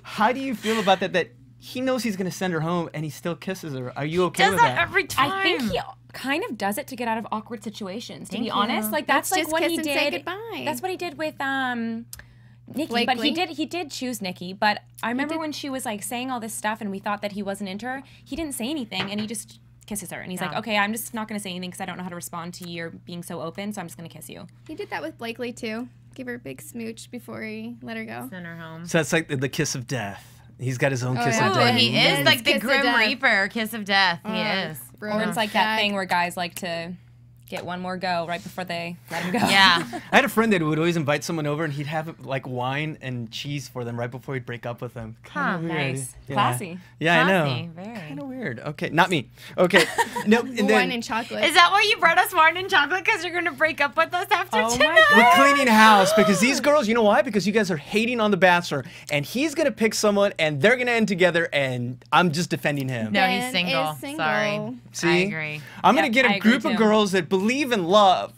Speaker 4: How do you feel about that? That he knows he's gonna send her home, and he still kisses her. Are you okay
Speaker 5: Does
Speaker 4: with
Speaker 5: that
Speaker 4: that?
Speaker 5: every time?
Speaker 7: I think he kind of does it to get out of awkward situations. To
Speaker 5: Thank
Speaker 7: be
Speaker 5: you.
Speaker 7: honest, like that's
Speaker 6: Let's
Speaker 7: like
Speaker 6: just
Speaker 7: what
Speaker 6: kiss
Speaker 7: he
Speaker 6: and
Speaker 7: did.
Speaker 6: say goodbye.
Speaker 7: That's what he did with Nikki. But
Speaker 6: Blakely?
Speaker 7: he did choose Nikki. But I remember when she was like saying all this stuff, and we thought that he wasn't into her. He didn't say anything, and he just kisses her, and he's like, "Okay, I'm just not gonna say anything because I don't know how to respond to your being so open, so I'm just gonna kiss you."
Speaker 6: He did that with Blakely too. Give her a big smooch before he let her go.
Speaker 5: Send her home.
Speaker 4: So that's like the kiss of death. He's got his own kiss
Speaker 6: yeah.
Speaker 4: of
Speaker 5: Ooh,
Speaker 4: death.
Speaker 5: he is
Speaker 6: Ben's
Speaker 5: like the
Speaker 6: kiss of
Speaker 5: Grim
Speaker 6: death.
Speaker 5: Reaper, kiss of death. He is.
Speaker 6: Bro.
Speaker 7: Or it's like that thing where guys like to get one more go right before they let him go.
Speaker 5: Yeah.
Speaker 4: I had a friend that would always invite someone over, and he'd have like wine and cheese for them right before he'd break up with them. Kind of weird.
Speaker 7: Nice.
Speaker 4: Yeah.
Speaker 7: Classy.
Speaker 4: Yeah,
Speaker 5: Classy,
Speaker 4: I know.
Speaker 5: very.
Speaker 4: Kind of weird. Okay, not me. Okay, no. And
Speaker 6: Wine
Speaker 4: then
Speaker 6: and chocolate.
Speaker 5: Is that why you brought us wine and chocolate? Because you're going to break up with us after
Speaker 7: Oh my
Speaker 5: tonight?
Speaker 4: we're cleaning house because these girls. You know why? Because you guys are hating on the Bachelor, and he's gonna pick someone, and they're gonna end together, and I'm just defending him.
Speaker 5: No,
Speaker 6: Ben
Speaker 5: he's single.
Speaker 6: is single.
Speaker 5: Sorry.
Speaker 4: See,
Speaker 5: I agree.
Speaker 4: I'm gonna
Speaker 7: Yep,
Speaker 4: get
Speaker 7: I
Speaker 4: a
Speaker 7: agree
Speaker 4: group of
Speaker 7: too.
Speaker 4: girls that believe in love.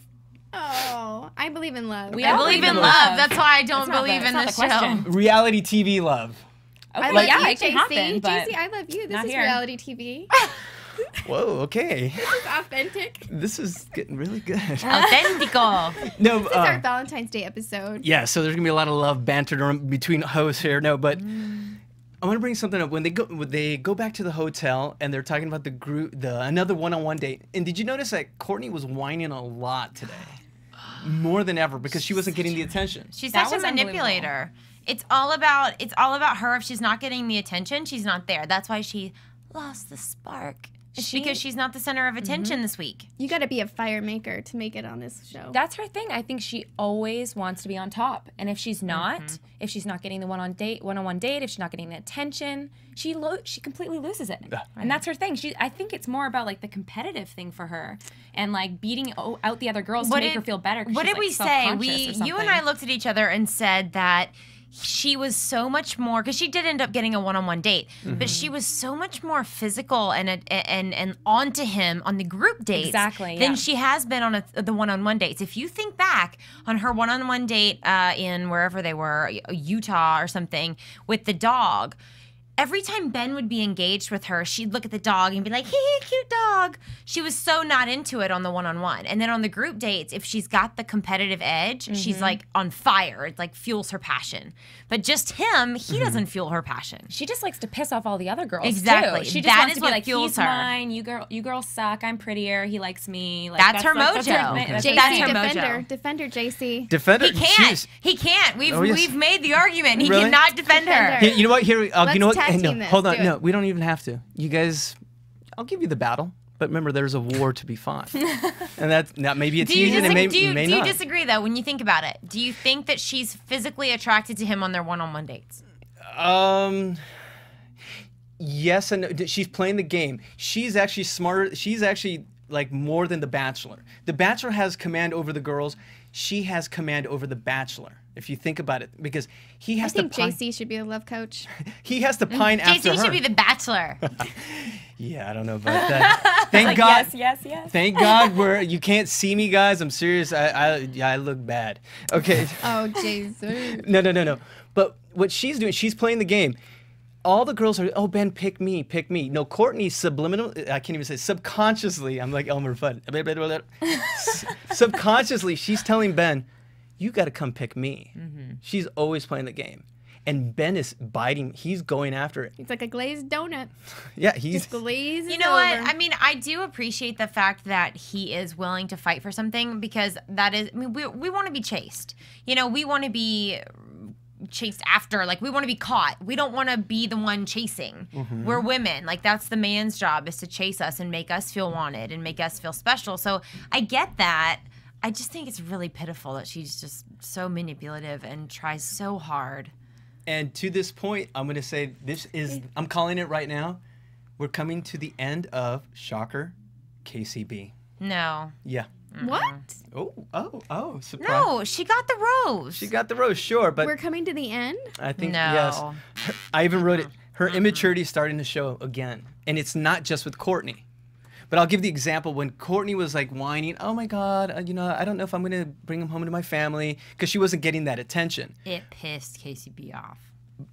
Speaker 6: Oh, I believe in love.
Speaker 7: We
Speaker 5: I
Speaker 7: all
Speaker 5: believe in
Speaker 7: love.
Speaker 5: love. That's why I don't
Speaker 7: That's not
Speaker 5: believe
Speaker 7: the-
Speaker 5: in
Speaker 7: that's
Speaker 5: this
Speaker 7: not the
Speaker 5: show.
Speaker 7: question.
Speaker 4: Reality TV love.
Speaker 7: Okay,
Speaker 6: I love
Speaker 7: yeah,
Speaker 6: you,
Speaker 7: it can
Speaker 6: JC.
Speaker 7: happen, but
Speaker 6: JC, I love you. This
Speaker 7: not
Speaker 6: is
Speaker 7: here.
Speaker 6: reality TV.
Speaker 4: Whoa. Okay.
Speaker 6: This is authentic.
Speaker 4: This is getting really good.
Speaker 5: Authentico.
Speaker 4: No.
Speaker 6: This is our Valentine's Day episode.
Speaker 4: Yeah, so there's gonna be a lot of love bantered around between hosts here. No, but I want to bring something up. When they go back to the hotel and they're talking about another one-on-one date. And did you notice that Courtney was whining a lot today, more than ever, because she wasn't getting the attention.
Speaker 5: She's
Speaker 7: That
Speaker 5: such a
Speaker 7: was unbelievable.
Speaker 5: manipulator. It's all about her. If she's not getting the attention, she's not there. That's why she lost the spark. It's because she's not the center of attention this week.
Speaker 6: You got to be a fire maker to make it on this show.
Speaker 7: that's her thing. I think she always wants to be on top, and if she's not, if she's not getting the one-on-one date, if she's not getting the attention, she completely loses it, and that's her thing. I think it's more about like the competitive thing for her, and like beating out the other girls to make her feel better. 'Cause
Speaker 5: What
Speaker 7: she's,
Speaker 5: did
Speaker 7: like,
Speaker 5: we say?
Speaker 7: self-conscious or
Speaker 5: You and
Speaker 7: something.
Speaker 5: I looked at each other and said that she was so much more, because she did end up getting a one-on-one date, but she was so much more physical and onto him on the group dates
Speaker 7: Exactly,
Speaker 5: than
Speaker 7: yeah.
Speaker 5: she has been on the one-on-one dates. If you think back on her one-on-one date in wherever they were, Utah or something, with the dog, every time Ben would be engaged with her, she'd look at the dog and be like, hey, cute dog. She was so not into it on the one-on-one. And then on the group dates, if she's got the competitive edge, she's like on fire. It like fuels her passion. But just him, he doesn't fuel her passion.
Speaker 7: She just likes to piss off all the other girls.
Speaker 5: Exactly.
Speaker 7: Too. She just
Speaker 5: That
Speaker 7: wants
Speaker 5: is
Speaker 7: to be
Speaker 5: what
Speaker 7: like,
Speaker 5: fuels
Speaker 7: he's
Speaker 5: her.
Speaker 7: mine. You girls suck. I'm prettier. He likes me. Like,
Speaker 5: That's her
Speaker 7: That's
Speaker 5: mojo.
Speaker 7: thing. That's
Speaker 6: JC,
Speaker 7: her
Speaker 5: That's
Speaker 7: thing.
Speaker 5: her
Speaker 6: defender.
Speaker 5: mojo.
Speaker 6: Defender, JC.
Speaker 4: Defender.
Speaker 5: He can't.
Speaker 4: Jeez.
Speaker 5: He can't.
Speaker 4: Oh, yes.
Speaker 5: We've made the argument. He
Speaker 4: Really?
Speaker 5: cannot defend her.
Speaker 6: Defender.
Speaker 4: Here, you know what? Here,
Speaker 6: Let's
Speaker 4: you know what?
Speaker 6: tag
Speaker 4: Hey, no,
Speaker 6: team this.
Speaker 4: hold on.
Speaker 6: Do
Speaker 4: No,
Speaker 6: it.
Speaker 4: we don't even have to. You guys, I'll give you the battle. But remember, there's a war to be fought, and that maybe it's easy and it may
Speaker 5: do
Speaker 4: not.
Speaker 5: you disagree though when you think about it? Do you think that she's physically attracted to him on their one-on-one dates?
Speaker 4: Yes and no. She's playing the game. She's actually smarter. She's actually like more than the Bachelor. The Bachelor has command over the girls. She has command over the Bachelor. If you think about it, because he
Speaker 6: I
Speaker 4: has
Speaker 6: think
Speaker 4: to pine,
Speaker 6: JC should be a love coach.
Speaker 4: he has to pine after
Speaker 5: JC
Speaker 4: her.
Speaker 5: should be the Bachelor.
Speaker 4: Yeah, I don't know about that. Thank God.
Speaker 7: Yes.
Speaker 4: Thank God you can't see me, guys. I'm serious. I look bad. Okay.
Speaker 6: Oh, JC.
Speaker 4: No. But what she's doing, she's playing the game. all the girls are, oh, Ben, pick me, pick me. No, Courtney subliminal, I can't even say, subconsciously, I'm like Elmer Fudd. Subconsciously, she's telling Ben, you got to come pick me. She's always playing the game. And Ben is biting, he's going after it.
Speaker 6: It's like a glazed donut.
Speaker 4: Yeah, he's...
Speaker 6: Just glazed.
Speaker 5: You know what? I mean, I do appreciate the fact that he is willing to fight for something, because that is, I mean, we want to be chased. You know, we want to be chased after, like we want to be caught. We don't want to be the one chasing. We're women. Like that's the man's job, is to chase us and make us feel wanted and make us feel special. So I get that. I just think it's really pitiful that she's just so manipulative and tries so hard.
Speaker 4: And to this point, I'm going to say this is, I'm calling it right now. We're coming to the end of, shocker, KCB.
Speaker 5: No.
Speaker 4: Yeah.
Speaker 6: What?
Speaker 4: Oh, surprise.
Speaker 5: No, she got the rose.
Speaker 4: She got the rose, sure, but...
Speaker 6: We're coming to the end?
Speaker 4: I think,
Speaker 5: No.
Speaker 4: yes. I even wrote it. Her immaturity is starting to show again. And it's not just with Courtney. But I'll give the example when Courtney was like whining, oh my God, you know, I don't know if I'm going to bring him home to my family, because she wasn't getting that attention.
Speaker 5: It pissed KCB off.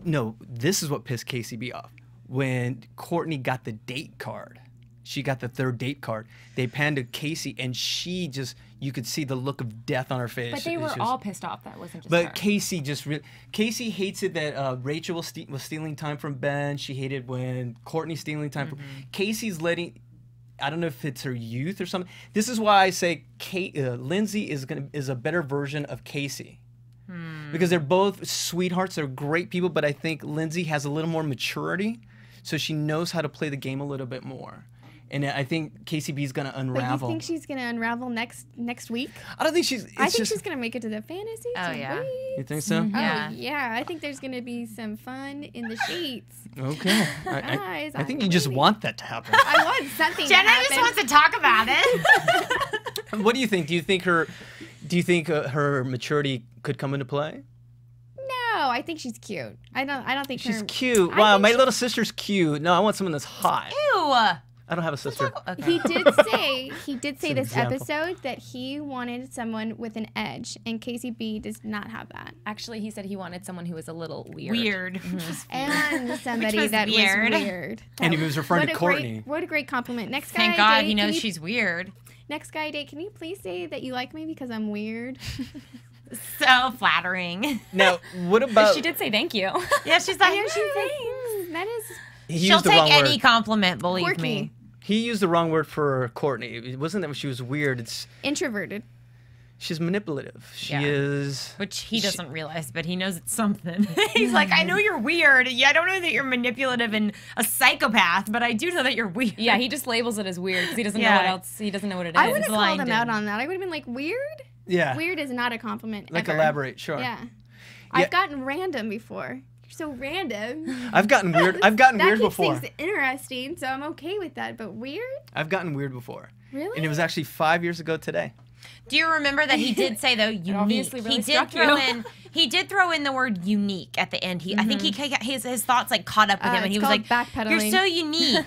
Speaker 4: No, this is what pissed KCB off. When Courtney got the date card, she got the third date card, they panned to Casey, and she just, you could see the look of death on her face.
Speaker 7: But they were all pissed off. That wasn't just
Speaker 4: But
Speaker 7: her.
Speaker 4: Casey just really, Casey hates it that Rachel was stealing time from Ben. She hated when Courtney's stealing time from, Casey's letting, I don't know if it's her youth or something. This is why I say Lindsay is a better version of Casey. Because they're both sweethearts, they're great people, but I think Lindsay has a little more maturity, so she knows how to play the game a little bit more. And I think KCB's gonna unravel.
Speaker 6: But you think she's gonna unravel next week?
Speaker 4: I don't think she's.
Speaker 6: I think she's gonna make it to the fantasy.
Speaker 5: Oh yeah.
Speaker 4: You think so?
Speaker 5: Yeah.
Speaker 6: Oh yeah. I think there's gonna be some fun in the sheets.
Speaker 4: Okay. I think you just want that to happen.
Speaker 6: I want something.
Speaker 5: Jenna
Speaker 6: to happen.
Speaker 5: just wants to talk about it.
Speaker 4: What do you think? Do you think her maturity could come into play?
Speaker 6: No, I think she's cute. I don't think
Speaker 4: She's
Speaker 6: her...
Speaker 4: cute. Wow, my little sister's cute. No, I want someone that's hot.
Speaker 5: Ew.
Speaker 4: I don't have a sister.
Speaker 6: He did say this
Speaker 4: example.
Speaker 6: episode that he wanted someone with an edge, and KCB does not have that.
Speaker 7: Actually, he said he wanted someone who was a little weird.
Speaker 5: Weird.
Speaker 6: And somebody
Speaker 5: was
Speaker 6: that
Speaker 5: weird.
Speaker 6: was weird.
Speaker 4: And he was referring to Courtney.
Speaker 6: What a great compliment. Next guy.
Speaker 5: Thank God
Speaker 6: date,
Speaker 5: he knows
Speaker 6: can you-
Speaker 5: she's weird.
Speaker 6: Next guy date, can you please say that you like me because I'm weird?
Speaker 5: So flattering.
Speaker 4: Now, what about?
Speaker 7: She did say thank you.
Speaker 5: Yeah, she's like,
Speaker 6: That is...
Speaker 4: He
Speaker 5: she'll
Speaker 4: used the
Speaker 5: take
Speaker 4: wrong
Speaker 5: any
Speaker 4: word.
Speaker 5: compliment, believe
Speaker 6: Quirky.
Speaker 5: me.
Speaker 4: He used the wrong word for Courtney. It wasn't that she was weird. It's
Speaker 6: Introverted.
Speaker 4: she's manipulative. She
Speaker 5: Yeah.
Speaker 4: is.
Speaker 5: Which he doesn't realize, but he knows it's something. He's like, I know you're weird. Yeah, I don't know that you're manipulative and a psychopath, but I do know that you're weird.
Speaker 7: Yeah, he just labels it as weird because he doesn't know
Speaker 5: Yeah.
Speaker 7: what else. He doesn't know what it is.
Speaker 6: I would have called
Speaker 5: blinded.
Speaker 6: him out on that. I would have been like, weird?
Speaker 4: Yeah.
Speaker 6: Weird is not a compliment.
Speaker 4: Like
Speaker 6: ever.
Speaker 4: elaborate, sure.
Speaker 6: Yeah.
Speaker 4: Yeah.
Speaker 6: I've gotten random before. You're so random.
Speaker 4: I've gotten weird. I've gotten
Speaker 6: that
Speaker 4: weird
Speaker 6: keeps
Speaker 4: before.
Speaker 6: things interesting, so I'm okay with that. But weird?
Speaker 4: I've gotten weird before.
Speaker 6: Really?
Speaker 4: And it was actually 5 years ago today.
Speaker 5: Do you remember that he did say though unique?
Speaker 7: obviously really
Speaker 5: He did
Speaker 7: struck
Speaker 5: throw
Speaker 7: you.
Speaker 5: in. He did throw in the word unique at the end. I think his thoughts like caught up with him, and
Speaker 6: it's
Speaker 5: he was
Speaker 6: called
Speaker 5: like,
Speaker 6: backpedaling.
Speaker 5: "You're so unique."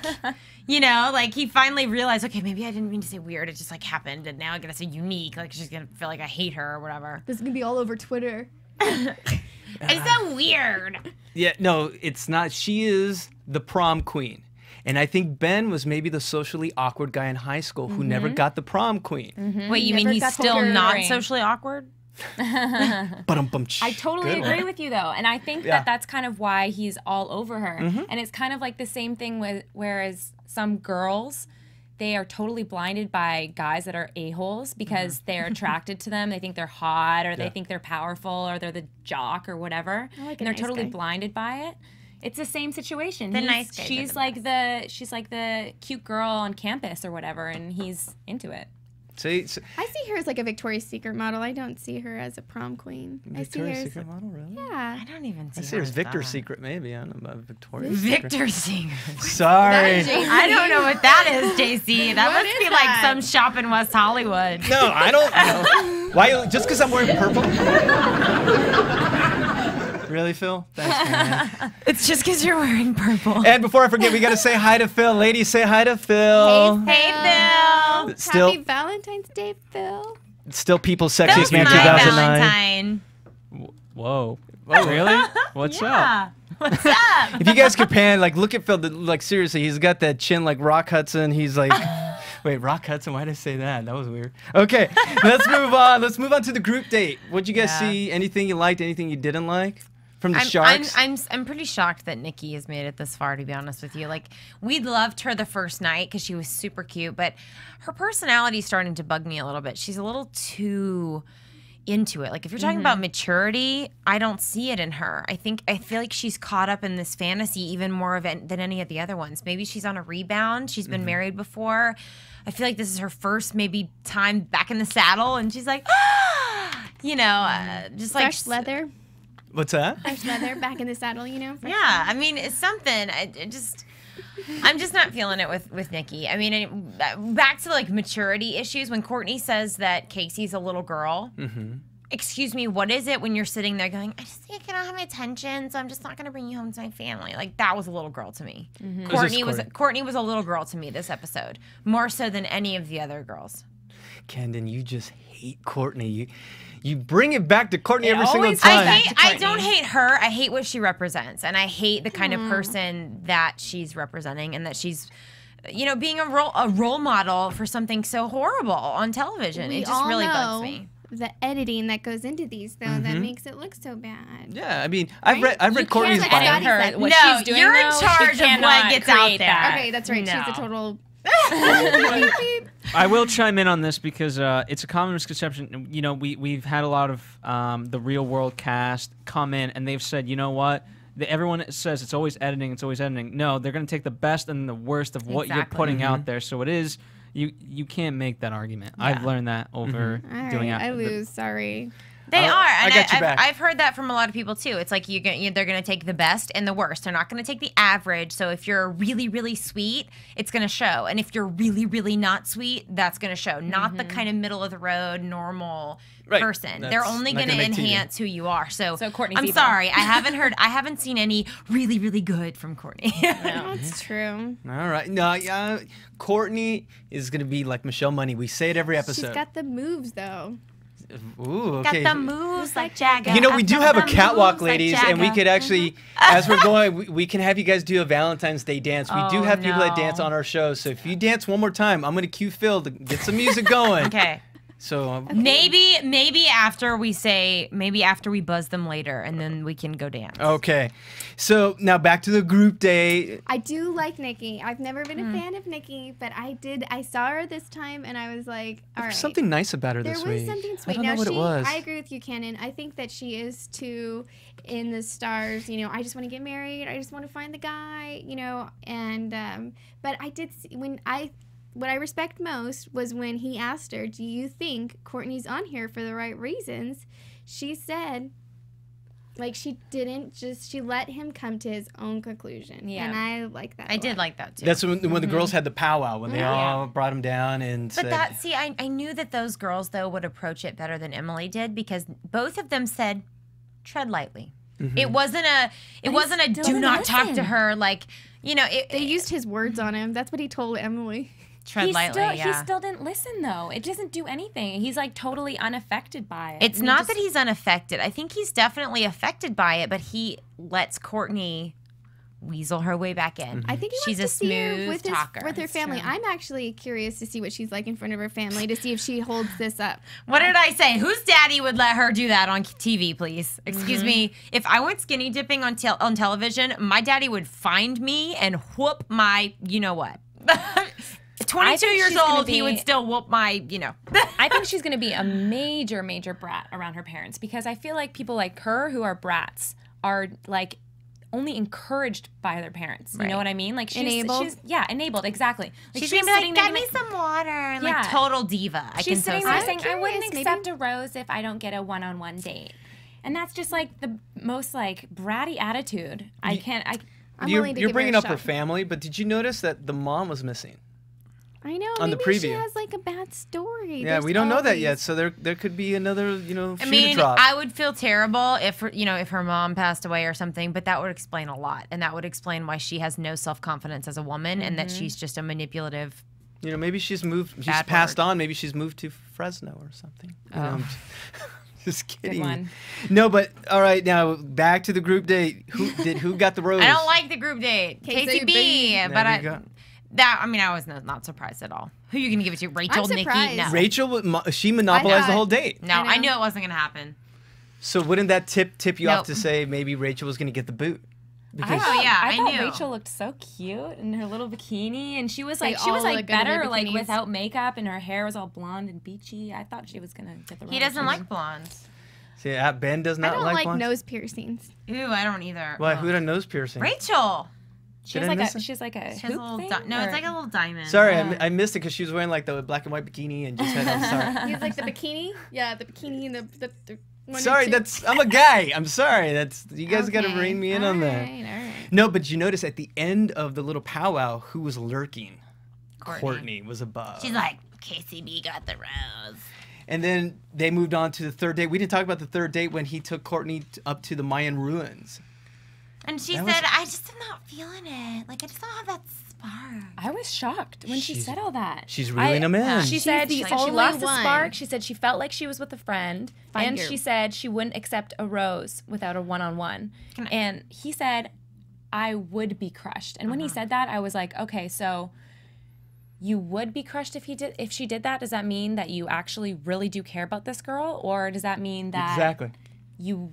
Speaker 5: You know, like he finally realized, okay, maybe I didn't mean to say weird. It just like happened, and now I'm gonna say unique. Like she's gonna feel like I hate her or whatever.
Speaker 6: This is going to be all over Twitter.
Speaker 5: It's so weird.
Speaker 4: Yeah, no, it's not. She is the prom queen. And I think Ben was maybe the socially awkward guy in high school who never got the prom queen.
Speaker 5: Wait, you mean
Speaker 6: Never
Speaker 5: he's
Speaker 6: got
Speaker 5: still
Speaker 7: the
Speaker 5: not
Speaker 7: ring.
Speaker 5: socially awkward?
Speaker 7: I totally agree with you though, and I think
Speaker 4: Yeah.
Speaker 7: that that's kind of why he's all over her. And it's kind of like the same thing with whereas some girls, they are totally blinded by guys that are a-holes because they're attracted to them. They think they're hot, or they think they're powerful, or they're the jock or whatever,
Speaker 6: I like a
Speaker 7: and they're
Speaker 6: nice
Speaker 7: totally
Speaker 6: guy.
Speaker 7: blinded by it. It's the same situation.
Speaker 5: The nice guys are
Speaker 7: she's
Speaker 5: the
Speaker 7: like the cute girl on campus or whatever, and he's into it.
Speaker 4: See,
Speaker 6: I see her as like a Victoria's Secret model. I don't see her as a prom queen.
Speaker 4: Victoria's
Speaker 6: I see her
Speaker 4: Secret model, really?
Speaker 6: Yeah.
Speaker 5: I don't even see.
Speaker 4: I see her as
Speaker 5: as
Speaker 4: Victor's
Speaker 5: that.
Speaker 4: Secret, maybe. I don't know about Victoria's Secret.
Speaker 5: Victor's Secret.
Speaker 4: Sorry.
Speaker 5: I don't know what that is, JC. That
Speaker 6: What
Speaker 5: must
Speaker 6: is
Speaker 5: be like
Speaker 6: that?
Speaker 5: some shop in West Hollywood.
Speaker 4: No, I don't know. Why? Just because I'm wearing purple? Really, Phil? Thanks, man.
Speaker 5: It's just because you're wearing purple.
Speaker 4: And before I forget, we got to say hi to Phil. Ladies, say hi to Phil.
Speaker 5: Hey, Phil.
Speaker 4: Still,
Speaker 6: Happy Valentine's Day, Phil.
Speaker 4: still people's
Speaker 5: Phil's
Speaker 4: sexiest man
Speaker 5: my
Speaker 4: 2009.
Speaker 5: Valentine.
Speaker 8: Whoa. Oh, really? What's
Speaker 5: Yeah.
Speaker 8: up?
Speaker 5: What's up?
Speaker 4: If you guys compare, like, look at Phil. Like, seriously, he's got that chin like Rock Hudson. He's like, wait, Rock Hudson? Why did I say that? That was weird. Okay, let's move on. Let's move on to the group date. What'd you guys see? Anything you liked? Anything you didn't like? From the Sharks?
Speaker 5: I'm pretty shocked that Nikki has made it this far, to be honest with you. Like, we loved her the first night because she was super cute, but her personality is starting to bug me a little bit. She's a little too into it. Like, if you're talking about maturity, I don't see it in her. I feel like she's caught up in this fantasy even more of it than any of the other ones. Maybe she's on a rebound. She's been married before. I feel like this is her first maybe time back in the saddle, and she's like, you know, just like
Speaker 6: Fresh leather.
Speaker 4: What's that?
Speaker 6: Fresh leather back in the saddle, you know?
Speaker 5: Yeah, I mean, it's something. I'm just not feeling it with Nikki. I mean, back to like maturity issues. When Courtney says that Casey's a little girl, excuse me, what is it when you're sitting there going, I just think I cannot have my attention, so I'm just not going to bring you home to my family. Like, that was a little girl to me. Courtney was a little girl to me this episode, more so than any of the other girls.
Speaker 4: Canden, you just hate Courtney. You bring it back to Courtney every single time.
Speaker 5: I don't hate her. I hate what she represents, and I hate the kind of person that she's representing, and that she's, you know, being a role model for something so horrible on television. It just really bugs me.
Speaker 6: The editing that goes into these, though, that makes it look so bad.
Speaker 4: Yeah, I mean, I've read Courtney's bio.
Speaker 7: What she's doing,
Speaker 5: you're in charge of what gets out there.
Speaker 6: Okay, that's right.
Speaker 5: No.
Speaker 6: She's a total.
Speaker 8: I will chime in on this because it's a common misconception. You know, we've had a lot of the Real World cast come in, and they've said, you know what? Everyone says it's always editing, it's always editing. No, they're going to take the best and the worst of what you're putting out there. So it is, you can't make that going to. I've learned that over doing it.
Speaker 6: I lose, sorry.
Speaker 5: They are, and
Speaker 4: I got you back.
Speaker 5: I've heard that from a lot of people too. It's like they're going to take the best and the worst. They're not going to take the average. So if you're really, really sweet, it's going to show, and if you're really, really not sweet, that's going to show. Not the kind of middle of the road normal person. They're only going to enhance who you are. So
Speaker 7: Courtney's
Speaker 5: I'm
Speaker 7: evil.
Speaker 5: sorry, I haven't seen any really, really good from Courtney.
Speaker 6: That's true.
Speaker 4: All right, no, Courtney is gonna be like Michelle Money. We say it every episode.
Speaker 6: She's got the moves, though.
Speaker 4: Ooh, okay.
Speaker 5: Got the moves like Jagger.
Speaker 4: You know, we do have a catwalk, ladies, and we could actually, as we're going, we can have you guys do a Valentine's Day dance. We do have people that dance on our show, so if you dance one more time, I'm going to cue Phil to get some music going.
Speaker 5: Okay.
Speaker 4: So
Speaker 5: maybe after we buzz them later, and then we can go dance.
Speaker 4: Okay. So now back to the group day.
Speaker 6: I do like Nikki. I've never been a fan of Nikki, but I saw her this time, and I was like, all right.
Speaker 4: There's something nice about her this week.
Speaker 6: There was something sweet.
Speaker 4: I don't know what it was.
Speaker 6: I agree with you, Canden. I think that she is too in the stars. You know, I just want to get married. I just want to find the guy. You know, and but I did see what I respect most was when he asked her, do you think Courtney's on here for the right reasons? She said, like, she let him come to his own conclusion. Yeah. And I like that.
Speaker 5: I did like that, too.
Speaker 4: That's when the girls had the powwow, when they all brought him down and said.
Speaker 5: But I knew that those girls, though, would approach it better than Emily did, because both of them said, tread lightly. It wasn't a do not talk to her, like, you know.
Speaker 6: They used his words on him. That's what he told Emily.
Speaker 5: Tread lightly,
Speaker 7: He still didn't listen, though. It doesn't do anything. He's, like, totally unaffected by it.
Speaker 5: It's not that he's unaffected. I think he's definitely affected by it, but he lets Courtney weasel her way back in.
Speaker 6: I think he
Speaker 5: she's
Speaker 6: wants
Speaker 5: a
Speaker 6: to see her
Speaker 5: smooth talker.
Speaker 6: with her family. I'm actually curious to see what she's like in front of her family, to see if she holds this up.
Speaker 5: What did I say? Whose daddy would let her do that on TV, please? Excuse me. If I went skinny dipping on television, my daddy would find me and whoop my, you know what. 22 years old, he would still whoop my, you know.
Speaker 7: I think she's going to be a major, major brat around her parents, because I feel like people like her who are brats are, like, only encouraged by their parents. You know what I mean? Like, enabled, exactly. Like,
Speaker 5: she's gonna be like, get me some water, and like total diva.
Speaker 7: She's sitting there saying, I wouldn't accept a rose if I don't get a one-on-one date. And that's just like the most like bratty attitude.
Speaker 4: You're bringing up her family, but did you notice that the mom was missing?
Speaker 6: I know.
Speaker 4: On
Speaker 6: maybe
Speaker 4: the preview.
Speaker 6: She has like a bad story.
Speaker 4: Yeah, we don't know that yet. So there could be another, shoe to drop.
Speaker 5: I would feel terrible if her mom passed away or something, but that would explain a lot, and that would explain why she has no self-confidence as a woman, and that she's just a manipulative.
Speaker 4: Maybe she's passed on. Maybe she's moved to Fresno or something. Just kidding.
Speaker 7: Good one.
Speaker 4: No, but all right. Now back to the group date. Who got the rose?
Speaker 5: I don't like the group date. KCB. But I was not surprised at all. Who are you gonna give it to? Rachel, Nikki? No.
Speaker 4: Rachel, she monopolized the whole date.
Speaker 5: No, I knew it wasn't gonna happen.
Speaker 4: So wouldn't that tip you off to say maybe Rachel was gonna get the boot?
Speaker 7: I thought Rachel looked so cute in her little bikini, and she was like better like without makeup, and her hair was all blonde and beachy. I thought she was gonna get the rose.
Speaker 5: He doesn't like blondes.
Speaker 4: See, Ben does not
Speaker 6: like
Speaker 4: blondes.
Speaker 6: nose piercings.
Speaker 5: Ooh, I don't either.
Speaker 4: Why? Who had a nose piercing?
Speaker 5: Rachel.
Speaker 7: She has like a hoop thing,
Speaker 5: it's like a little diamond.
Speaker 4: Sorry, I missed it because she was wearing like the black and white bikini and just had. I'm sorry.
Speaker 6: He has like the bikini. Yeah, the bikini and the
Speaker 4: sorry, I'm a guy. I'm sorry. You guys got to rein me in on that.
Speaker 6: All right.
Speaker 4: No, but you notice at the end of the little powwow, who was lurking? Courtney was above.
Speaker 5: She's like, KCB got the rose.
Speaker 4: And then they moved on to the third date. We didn't talk about the third date when he took Courtney up to the Mayan ruins.
Speaker 5: And she said, I just am not feeling it. Like, I just don't have that spark.
Speaker 7: I was shocked when she said all that.
Speaker 4: She's reeling him in.
Speaker 7: She said she lost the spark. She said she felt like she was with a friend. And she said she wouldn't accept a rose without a one-on-one. And he said, I would be crushed. And when he said that, I was like, okay, so you would be crushed if she did that? Does that mean that you actually really do care about this girl? Or does that mean that you...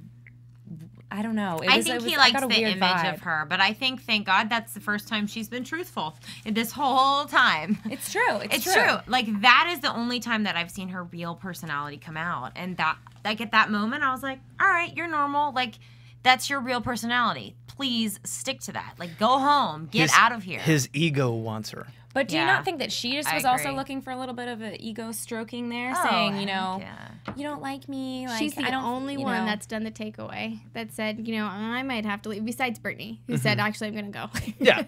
Speaker 7: I don't know.
Speaker 5: I think he likes the image of her, but I think, thank God, that's the first time she's been truthful this whole time.
Speaker 7: It's true.
Speaker 5: It's true. Like, that is the only time that I've seen her real personality come out. And that, like, at that moment, I was like, all right, you're normal. Like, that's your real personality. Please stick to that. Like, go home. Get out of here.
Speaker 4: His ego wants her.
Speaker 7: But do you not think that she just was also looking for a little bit of an ego stroking there, saying, you know, you don't like me. Like,
Speaker 6: she's the only one that's done the takeaway that said, you know, I might have to leave. Besides Brittany, who said, actually, I'm going to go.
Speaker 4: Yeah.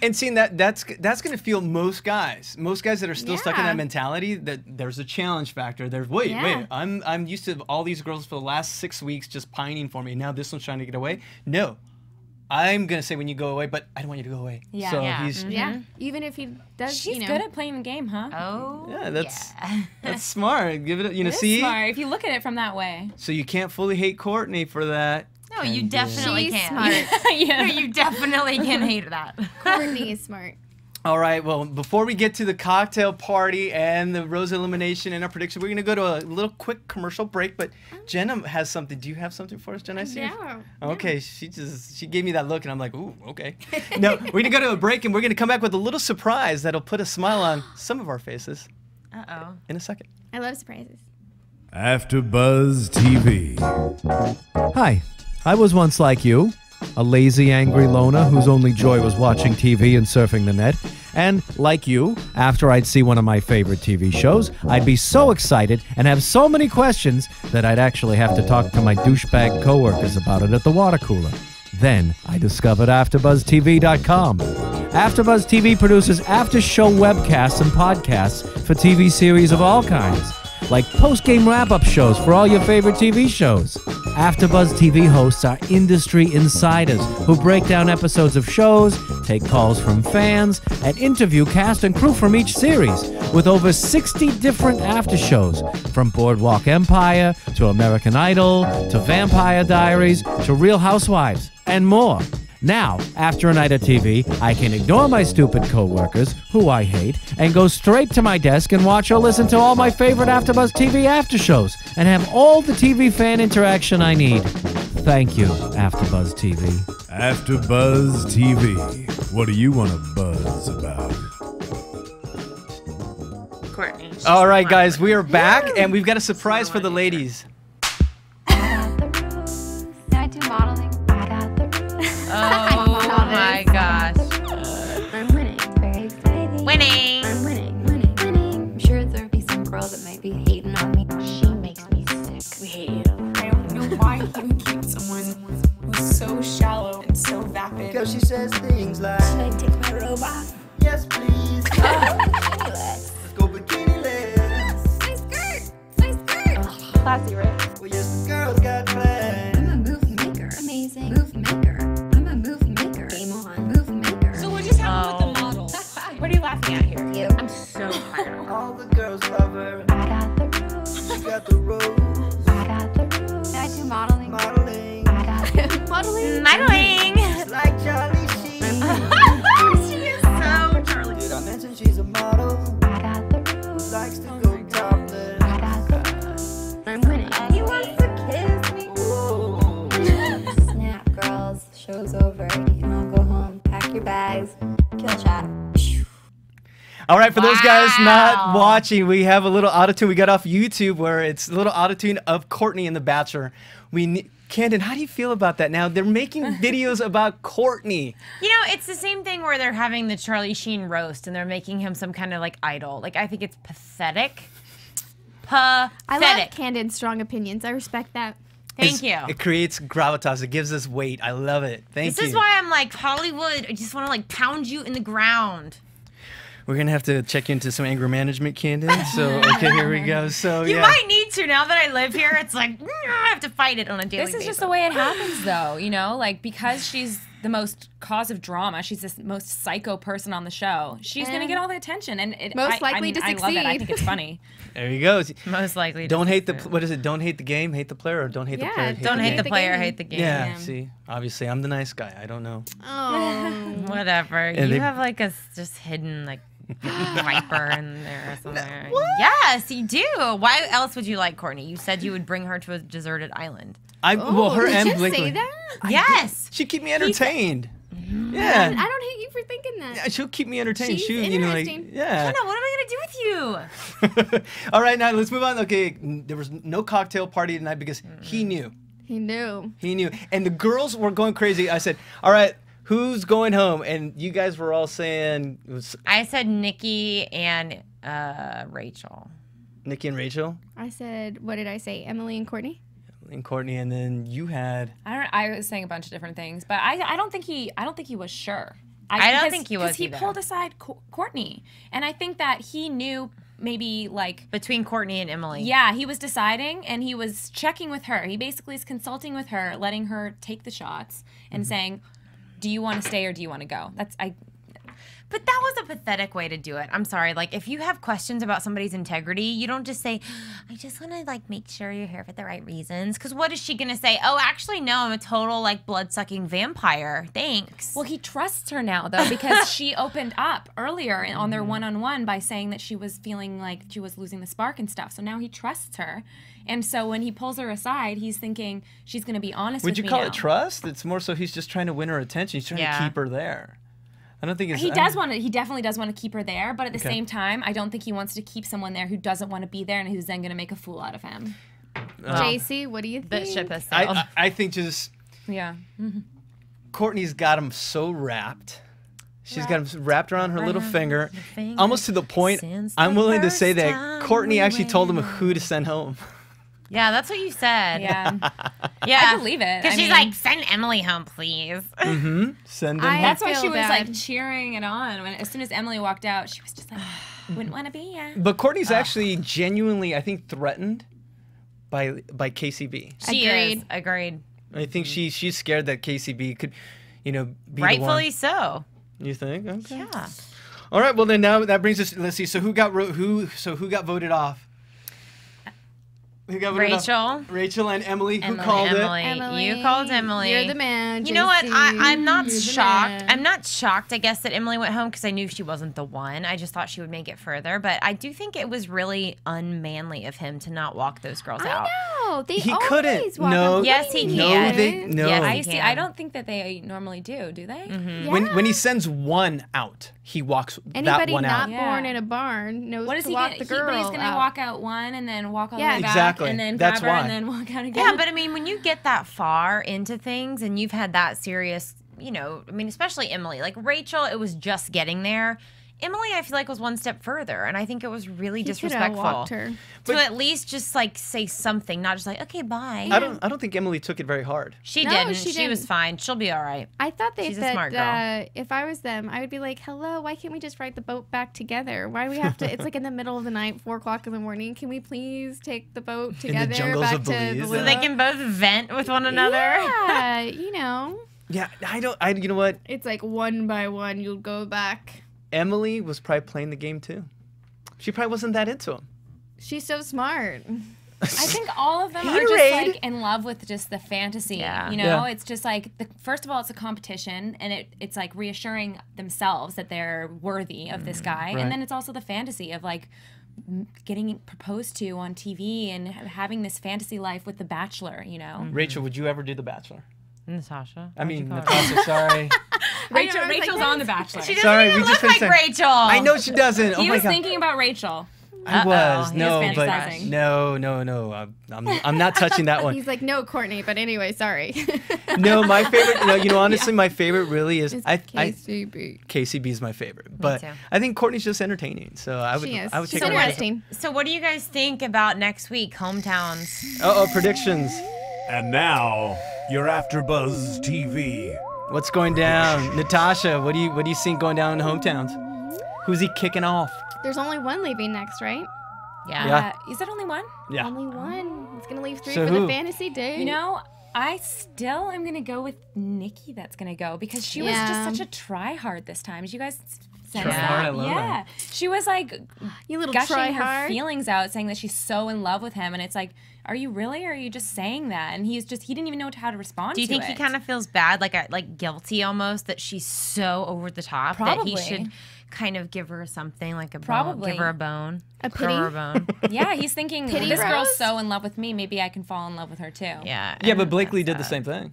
Speaker 4: And seeing that's going to feel most guys that are still stuck in that mentality that there's a challenge factor. There's wait, I'm used to all these girls for the last 6 weeks just pining for me. Now this one's trying to get away. No. I'm going to say when you go away, but I don't want you to go away.
Speaker 7: Yeah.
Speaker 4: So
Speaker 7: he's...
Speaker 6: Yeah. Even if he does,
Speaker 7: She's good at playing the game, huh?
Speaker 5: Oh.
Speaker 4: Yeah, that's smart. Give it,
Speaker 7: It is smart if you look at it from that way.
Speaker 4: So you can't fully hate Courtney for that.
Speaker 5: No, you definitely
Speaker 6: She's
Speaker 5: can.
Speaker 6: smart.
Speaker 5: You definitely can hate that.
Speaker 6: Courtney is smart.
Speaker 4: All right, well, before we get to the cocktail party and the rose elimination and our prediction, we're going to go to a little quick commercial break, but Jenna has something. Do you have something for us, Jenna? I see you. Okay, she gave me that look, and I'm like, ooh, okay. No, we're going to go to a break, and we're going to come back with a little surprise that'll put a smile on some of our faces. In a second.
Speaker 6: I love surprises.
Speaker 1: AfterBuzz TV.
Speaker 10: Hi, I was once like you. A lazy, angry loner whose only joy was watching TV and surfing the net. And, like you, after I'd see one of my favorite TV shows, I'd be so excited and have so many questions that I'd actually have to talk to my douchebag coworkers about it at the water cooler. Then I discovered AfterBuzzTV.com. AfterBuzz TV produces after-show webcasts and podcasts for TV series of all kinds, like post-game wrap-up shows for all your favorite TV shows. AfterBuzz TV hosts are industry insiders who break down episodes of shows, take calls from fans, and interview cast and crew from each series, with over 60 different after shows, from Boardwalk Empire to American Idol to Vampire Diaries to Real Housewives, and more. Now, after a night of TV, I can ignore my stupid coworkers, who I hate, and go straight to my desk and watch or listen to all my favorite AfterBuzz TV after shows, and have all the TV fan interaction I need. Thank you, AfterBuzz TV.
Speaker 1: AfterBuzz TV. What do you want to buzz about?
Speaker 5: Courtney.
Speaker 4: All right, guys, we are back, and we've got a surprise for the ladies.
Speaker 5: Oh my gosh.
Speaker 11: I'm winning. Very exciting.
Speaker 5: Winning.
Speaker 11: I'm winning. I'm sure there'll be some girl that might be hating on me. She makes me sick. We hate you.
Speaker 12: I don't know why he would keep someone who's so shallow and so vapid.
Speaker 13: Because she says things like,
Speaker 11: should I take my robe off?
Speaker 13: Yes, please.
Speaker 11: Let's
Speaker 13: go bikini legs.
Speaker 11: My skirt. Oh, classy, right?
Speaker 13: Well, yes, the girl's got plans.
Speaker 11: I'm a move maker. Amazing. Move maker. I'm a move maker. Game on. Move maker.
Speaker 12: So what just happened with the model? What are you laughing at here?
Speaker 11: You.
Speaker 5: I'm so tired.
Speaker 13: All the girls love her.
Speaker 11: I got the rose.
Speaker 13: She got the rose.
Speaker 11: I got
Speaker 6: modeling?
Speaker 5: Modeling.
Speaker 13: Just like Charlie Sheen.
Speaker 5: She is so Charlie.
Speaker 13: Did I mention she's a model?
Speaker 11: I got the rules.
Speaker 13: Likes to go topless.
Speaker 11: I got the rules. I'm winning.
Speaker 6: He wants to kiss me.
Speaker 13: Ooh.
Speaker 11: Snap, girls. Show's over. You can all go home. Pack your bags. Kill chat.
Speaker 4: All right, for those guys not
Speaker 5: Wow.
Speaker 4: watching, we have a little autotune we got off YouTube where it's a little autotune of Courtney in The Bachelor. Canden, how do you feel about that now? They're making videos about Courtney.
Speaker 5: You know, it's the same thing where they're having the Charlie Sheen roast and they're making him some kind of like idol. Like, I think it's pathetic.
Speaker 6: I love
Speaker 5: Pathetic.
Speaker 6: Canden's strong opinions. I respect that.
Speaker 5: Thank you.
Speaker 4: It creates gravitas. It gives us weight. I love it. Thank you.
Speaker 5: This is why I'm like, Hollywood, I just want to like pound you in the ground.
Speaker 4: We're going to have to check into some anger management, Canden. So, okay, here we go. So,
Speaker 5: You
Speaker 4: yeah.
Speaker 5: might need to now that I live here. It's like, I have to fight it on a daily
Speaker 7: This is
Speaker 5: basis.
Speaker 7: just the way it happens, though. You know, like because she's the most cause of drama. She's the most psycho person on the show. She's gonna
Speaker 6: And
Speaker 7: get all the attention, and
Speaker 6: most likely
Speaker 7: I mean,
Speaker 6: to
Speaker 7: I love it. I
Speaker 6: succeed.
Speaker 7: think it's funny.
Speaker 4: There you go.
Speaker 5: Most likely.
Speaker 4: Don't hate the, what is it? Don't hate the game, hate the player, or don't hate the
Speaker 6: Yeah,
Speaker 4: player,
Speaker 5: Don't hate
Speaker 4: game?
Speaker 5: the player, hate the game.
Speaker 4: Yeah, see, obviously, I'm the nice guy. I don't know.
Speaker 6: Oh.
Speaker 5: Whatever.
Speaker 4: And
Speaker 5: You
Speaker 4: they-
Speaker 5: have like a just hidden like viper in there or something. Yes, you do. Why else would you like Courtney? You said you would bring her to a deserted island.
Speaker 4: Well, her
Speaker 6: did
Speaker 4: and
Speaker 6: you
Speaker 4: Blake.
Speaker 6: say that?
Speaker 5: Yes.
Speaker 4: She keep me entertained.
Speaker 6: I
Speaker 4: Yeah.
Speaker 6: don't hate you for thinking that.
Speaker 4: Yeah, she'll keep me entertained.
Speaker 6: She's
Speaker 4: She, you know, like,
Speaker 6: interesting.
Speaker 4: yeah.
Speaker 5: Jenna, what am I gonna do with you?
Speaker 4: All right, now let's move on. Okay, there was no cocktail party tonight because he knew.
Speaker 6: He knew.
Speaker 4: He knew. And the girls were going crazy. I said, all right, who's going home? And you guys were all saying it was
Speaker 5: I said Nikki and Rachel.
Speaker 4: Nikki and Rachel
Speaker 6: I said, what did I say? Emily and Courtney?
Speaker 4: and Courtney, and then you had.
Speaker 7: I was saying a bunch of different things, but I don't think he was sure.
Speaker 5: I don't think he was
Speaker 7: because he
Speaker 5: either.
Speaker 7: pulled aside Courtney, and I think that he knew maybe like
Speaker 5: Between Courtney and Emily.
Speaker 7: yeah, he was deciding and he was checking with her. He basically is consulting with her, letting her take the shots and saying, "Do you want to stay or do you want to go?"
Speaker 5: But that was a pathetic way to do it. I'm sorry. Like, if you have questions about somebody's integrity, you don't just say, I just want to, like, make sure you're here for the right reasons. Because what is she going to say? Oh, actually, no, I'm a total, like, blood-sucking vampire. Thanks.
Speaker 7: Well, he trusts her now, though, because she opened up earlier on their one-on-one by saying that she was feeling like she was losing the spark and stuff. So now he trusts her. And so when he pulls her aside, he's thinking she's going to be honest with me
Speaker 4: Would you call
Speaker 7: now.
Speaker 4: it trust? It's more so he's just trying to win her attention. He's trying to keep her there. I don't think it's.
Speaker 7: He definitely does want to keep her there, but at the
Speaker 4: Okay.
Speaker 7: same time, I don't think he wants to keep someone there who doesn't want to be there and who's then going to make a fool out of him.
Speaker 6: JC, what do you think?
Speaker 5: The ship has sailed.
Speaker 4: I think just
Speaker 7: Yeah.
Speaker 4: Courtney's got him so wrapped. She's got him wrapped around her little finger, almost to the point I'm willing to say that Courtney actually told him who to send home.
Speaker 5: Yeah, that's what you said.
Speaker 7: Yeah.
Speaker 5: Yeah.
Speaker 7: I believe it.
Speaker 5: Because
Speaker 7: I
Speaker 5: she's
Speaker 7: mean-
Speaker 5: like, send Emily home, please.
Speaker 4: Mm-hmm. Send him home.
Speaker 7: That's why she
Speaker 6: feel
Speaker 7: was
Speaker 6: bad.
Speaker 7: like cheering it on. As soon as Emily walked out, she was just like, wouldn't want to be ya.
Speaker 4: But Courtney's actually genuinely, I think, threatened by KCB.
Speaker 5: She is.
Speaker 6: Agreed.
Speaker 5: Agreed.
Speaker 4: I think she's scared that KCB could, be
Speaker 5: Rightfully
Speaker 4: the
Speaker 5: so.
Speaker 4: one. You think? Okay.
Speaker 5: Yeah.
Speaker 4: All right. Well, then now that brings us. Let's see. So who got voted off? Who got voted
Speaker 5: Rachel.
Speaker 4: off? Rachel and Emily. Who
Speaker 5: Emily,
Speaker 4: called
Speaker 5: Emily.
Speaker 4: it?
Speaker 6: Emily,
Speaker 5: You called Emily.
Speaker 6: You're the man.
Speaker 5: You know what?
Speaker 6: JC.
Speaker 5: I'm not
Speaker 6: You're the
Speaker 5: shocked.
Speaker 6: man.
Speaker 5: I'm not shocked, I guess, that Emily went home because I knew she wasn't the one. I just thought she would make it further. But I do think it was really unmanly of him to not walk those girls out.
Speaker 6: I know. They
Speaker 4: He
Speaker 6: always
Speaker 4: couldn't.
Speaker 6: walk
Speaker 4: No.
Speaker 6: up.
Speaker 5: Yes, he
Speaker 6: What do you
Speaker 5: can.
Speaker 6: mean?
Speaker 4: No.
Speaker 5: Yes,
Speaker 7: I
Speaker 5: he
Speaker 7: see.
Speaker 5: can.
Speaker 7: I don't think that they normally do they?
Speaker 6: Yeah.
Speaker 4: When he sends one out, he walks
Speaker 6: Anybody
Speaker 4: that one
Speaker 6: not
Speaker 4: out.
Speaker 6: born in a barn knows
Speaker 7: What is
Speaker 6: to
Speaker 7: he
Speaker 6: walk
Speaker 7: gonna,
Speaker 6: the girl
Speaker 7: but he's gonna
Speaker 6: out.
Speaker 7: walk out one and then walk all
Speaker 6: Yeah.
Speaker 7: the way back
Speaker 4: Exactly.
Speaker 7: and then
Speaker 4: That's
Speaker 7: grab her
Speaker 4: why.
Speaker 7: and then walk out again.
Speaker 5: Yeah, but I mean, when you get that far into things and you've had that serious, especially Emily, like Rachel, it was just getting there. Emily, I feel like, was one step further, and I think it was really
Speaker 6: He coulda
Speaker 5: disrespectful
Speaker 6: walked her.
Speaker 5: to at least just like say something, not just like, okay, bye.
Speaker 4: I don't think Emily took it very hard.
Speaker 5: She
Speaker 6: No,
Speaker 5: didn't.
Speaker 6: she
Speaker 5: She was
Speaker 6: didn't.
Speaker 5: fine. She'll be all right.
Speaker 6: I thought they
Speaker 5: She's a
Speaker 6: said
Speaker 5: smart girl.
Speaker 6: if I was them, I would be like, "Hello, why can't we just ride the boat back together? Why do we have to? It's like in the middle of the night, 4:00 in the morning. Can we please take the boat
Speaker 4: the
Speaker 6: together
Speaker 4: jungles
Speaker 6: back
Speaker 4: of
Speaker 6: to
Speaker 4: Belize,
Speaker 6: the
Speaker 5: So they can both vent with one another.
Speaker 6: Yeah,
Speaker 4: Yeah, you know what?
Speaker 6: it's like one by one you'll go back.
Speaker 4: Emily was probably playing the game too. She probably wasn't that into him.
Speaker 6: She's so smart.
Speaker 7: I think all of them are
Speaker 4: Haterade.
Speaker 7: just like in love with just the fantasy.
Speaker 5: Yeah.
Speaker 7: You know,
Speaker 4: Yeah.
Speaker 7: it's just like first of all, it's a competition, and it's like reassuring themselves that they're worthy of this guy,
Speaker 4: Right.
Speaker 7: and then it's also the fantasy of like getting proposed to on TV and having this fantasy life with the Bachelor. You know,
Speaker 4: Rachel, would you ever do The Bachelor?
Speaker 5: Natasha.
Speaker 4: I mean,
Speaker 5: Why'd you call her?
Speaker 4: Natasha, sorry.
Speaker 7: Rachel's on the Bachelor.
Speaker 5: She doesn't
Speaker 4: Sorry,
Speaker 5: even
Speaker 4: we just
Speaker 5: look like
Speaker 4: finished
Speaker 5: Rachel.
Speaker 4: I know she doesn't. Oh
Speaker 7: He
Speaker 4: my
Speaker 7: was
Speaker 4: god.
Speaker 7: thinking about Rachel.
Speaker 4: I was.
Speaker 7: he
Speaker 4: No,
Speaker 7: was
Speaker 4: but
Speaker 7: fantasizing.
Speaker 4: no. I'm not touching that one.
Speaker 6: He's like, no, Courtney. But anyway, sorry.
Speaker 4: No, my favorite. Honestly, my favorite really is
Speaker 6: It's
Speaker 4: I
Speaker 6: KCB.
Speaker 4: KCB is my favorite, but
Speaker 5: too.
Speaker 4: I think Courtney's just entertaining. So I would
Speaker 6: She is.
Speaker 4: I would
Speaker 6: She's
Speaker 4: take her.
Speaker 6: interesting.
Speaker 5: So what do you guys think about next week, hometowns?
Speaker 4: Oh, predictions.
Speaker 1: And now, your AfterBuzz TV.
Speaker 4: What's going down, Natasha? What do you think going down in the hometowns? Who's he kicking off?
Speaker 6: There's only one leaving next, right?
Speaker 4: Yeah.
Speaker 7: Is it only one?
Speaker 4: Yeah.
Speaker 6: Only one. It's gonna leave 3
Speaker 4: So
Speaker 6: for
Speaker 4: who?
Speaker 6: the fantasy day.
Speaker 7: You know, I still am gonna go with Nikki. That's gonna go because she was
Speaker 6: Yeah.
Speaker 7: just such a try-hard this time. Did you guys sense
Speaker 4: Try-hard, I
Speaker 7: that?
Speaker 4: love
Speaker 7: Yeah, she was like
Speaker 6: You little
Speaker 7: gushing her
Speaker 6: try-hard.
Speaker 7: feelings out, saying that she's so in love with him, and it's like, are you really, or are you just saying that? And he didn't even know how to respond.
Speaker 5: Do you
Speaker 7: to
Speaker 5: think
Speaker 7: it.
Speaker 5: he kind of feels bad, like guilty almost, that she's so over the top that
Speaker 7: Probably.
Speaker 5: he should kind of give her something like a bone,
Speaker 7: Probably.
Speaker 5: give her a bone,
Speaker 6: A
Speaker 5: throw
Speaker 6: pity?
Speaker 5: her a bone.
Speaker 7: Yeah, he's thinking
Speaker 6: Pity
Speaker 7: this girl's
Speaker 6: rose?
Speaker 7: so in love with me. Maybe I can fall in love with her too.
Speaker 5: Yeah.
Speaker 4: Yeah, but
Speaker 5: and
Speaker 4: Blakely
Speaker 5: that's
Speaker 4: did the
Speaker 5: sad.
Speaker 4: same thing.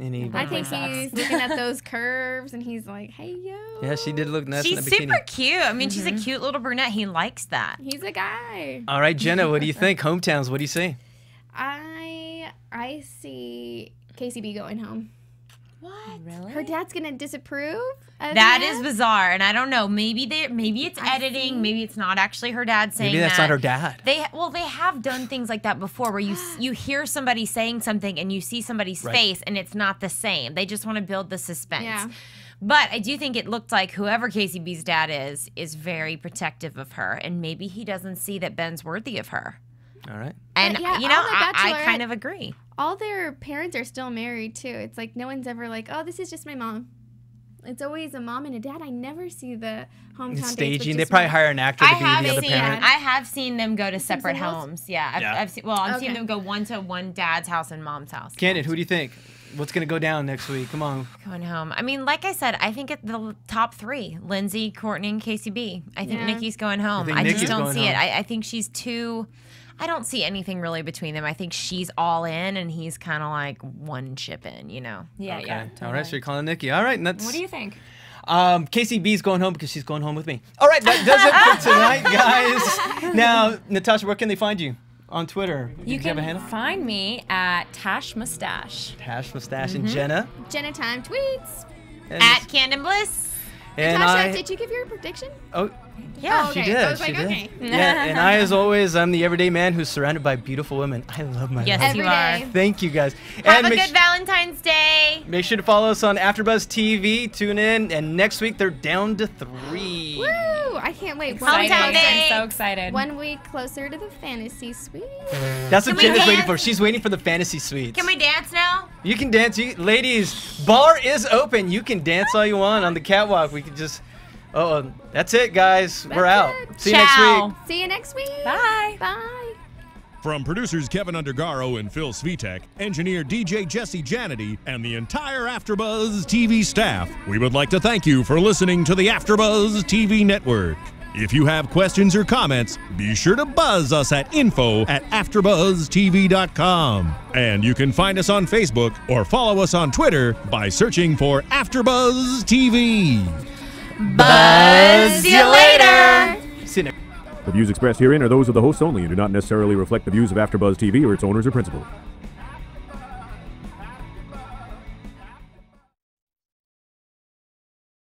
Speaker 4: And he
Speaker 6: I think
Speaker 7: sucks.
Speaker 6: he's looking at those curves and he's like, hey, yo.
Speaker 4: Yeah, she did look nice
Speaker 5: She's
Speaker 4: in the bikini.
Speaker 5: super cute. I mean, she's a cute little brunette. He likes that.
Speaker 6: He's a guy.
Speaker 4: All right, Jenna, what do you think? Hometowns, what do you see?
Speaker 6: I see KCB going home.
Speaker 5: What?
Speaker 7: Really?
Speaker 6: Her dad's gonna disapprove of
Speaker 5: That
Speaker 6: him?
Speaker 5: is bizarre, and I don't know. Maybe it's editing. Maybe it's not actually her dad saying
Speaker 4: Maybe that's
Speaker 5: that.
Speaker 4: not her dad.
Speaker 5: They have done things like that before, where you hear somebody saying something and you see somebody's
Speaker 4: Right.
Speaker 5: face and it's not the same. They just want to build the suspense.
Speaker 6: Yeah.
Speaker 5: But I do think it looked like whoever KCB's dad is very protective of her, and maybe he doesn't see that Ben's worthy of her.
Speaker 4: All right.
Speaker 5: And
Speaker 6: yeah,
Speaker 5: you know,
Speaker 6: on The
Speaker 5: I
Speaker 6: Bachelor-
Speaker 5: kind of agree.
Speaker 6: All their parents are still married too. It's like no one's ever like, oh, this is just my mom. It's always a mom and a dad. I never see the hometown dates with
Speaker 4: Staging. They
Speaker 6: just
Speaker 4: probably
Speaker 6: one.
Speaker 4: hire an actor to be the other parent.
Speaker 5: I have seen them go to separate
Speaker 6: singles?
Speaker 5: homes. Yeah,
Speaker 4: Yeah.
Speaker 5: I've seen. Well, I've seen
Speaker 6: Okay.
Speaker 5: them go one to one dad's house and mom's house.
Speaker 4: Candid, who do you think? What's going to go down next week? Come on.
Speaker 5: Going home. I mean, like I said, I think it's the top three: Lindsay, Courtney, and KCB. I think
Speaker 6: Yeah.
Speaker 5: Nikki's going home.
Speaker 4: think
Speaker 5: I just
Speaker 4: Nikki's
Speaker 5: don't
Speaker 4: going
Speaker 5: see it.
Speaker 4: home.
Speaker 5: I think she's too. I don't see anything really between them. I think she's all in, and he's kind of like one chip in. You know.
Speaker 7: Yeah,
Speaker 4: Okay.
Speaker 7: yeah.
Speaker 4: All right, so you're calling Nikki. All right, and that's.
Speaker 7: What do you think?
Speaker 4: KCB's going home because she's going home with me. All right, that does it for tonight, guys. Now, Natasha, where can they find you? On Twitter.
Speaker 7: You
Speaker 4: Do have a
Speaker 7: can
Speaker 4: handle?
Speaker 7: find me at Tash Mustache.
Speaker 4: Tash Mustache and Jenna.
Speaker 6: Jenna Time tweets.
Speaker 4: And
Speaker 5: At Canden Bliss.
Speaker 4: and
Speaker 6: Natasha, did you give your prediction?
Speaker 4: Oh,
Speaker 5: Yeah.
Speaker 6: Oh,
Speaker 4: she
Speaker 6: okay.
Speaker 4: did.
Speaker 6: I was
Speaker 4: she
Speaker 6: like,
Speaker 4: did.
Speaker 6: okay.
Speaker 4: Yeah, and I, as always, I'm the everyday man who's surrounded by beautiful women. I love my
Speaker 5: Yes,
Speaker 4: life.
Speaker 6: Every
Speaker 5: you are.
Speaker 6: day.
Speaker 4: Thank you, guys.
Speaker 5: Have a
Speaker 4: make
Speaker 5: good Valentine's Day.
Speaker 4: Make sure to follow us on AfterBuzz TV. Tune in, and next week they're down to 3.
Speaker 6: Woo! I can't wait.
Speaker 5: Hometown
Speaker 7: Excited.
Speaker 5: day.
Speaker 7: I'm so excited.
Speaker 6: 1 week closer to the fantasy suite.
Speaker 4: That's what
Speaker 5: Can we
Speaker 4: Jenna's waiting
Speaker 5: dance?
Speaker 4: for. She's waiting for the fantasy suites.
Speaker 5: Can we dance now?
Speaker 4: You can dance. Ladies, bar is open. You can dance all you want on the catwalk. We can just... Oh, that's it, guys. We're out.
Speaker 6: it.
Speaker 4: See you next
Speaker 5: Ciao.
Speaker 4: week.
Speaker 6: See you next week.
Speaker 7: Bye.
Speaker 6: Bye.
Speaker 1: From producers Kevin Undergaro and Phil Svitek, engineer DJ Jesse Janity, and the entire AfterBuzz TV staff, we would like to thank you for listening to the AfterBuzz TV network. If you have questions or comments, be sure to buzz us at info@AfterBuzzTV.com. And you can find us on Facebook or follow us on Twitter by searching for AfterBuzz TV.
Speaker 5: Buzz. See you later.
Speaker 4: See you next
Speaker 14: The views expressed herein are those of the hosts only and do not necessarily reflect the views of AfterBuzz TV or its owners or principals.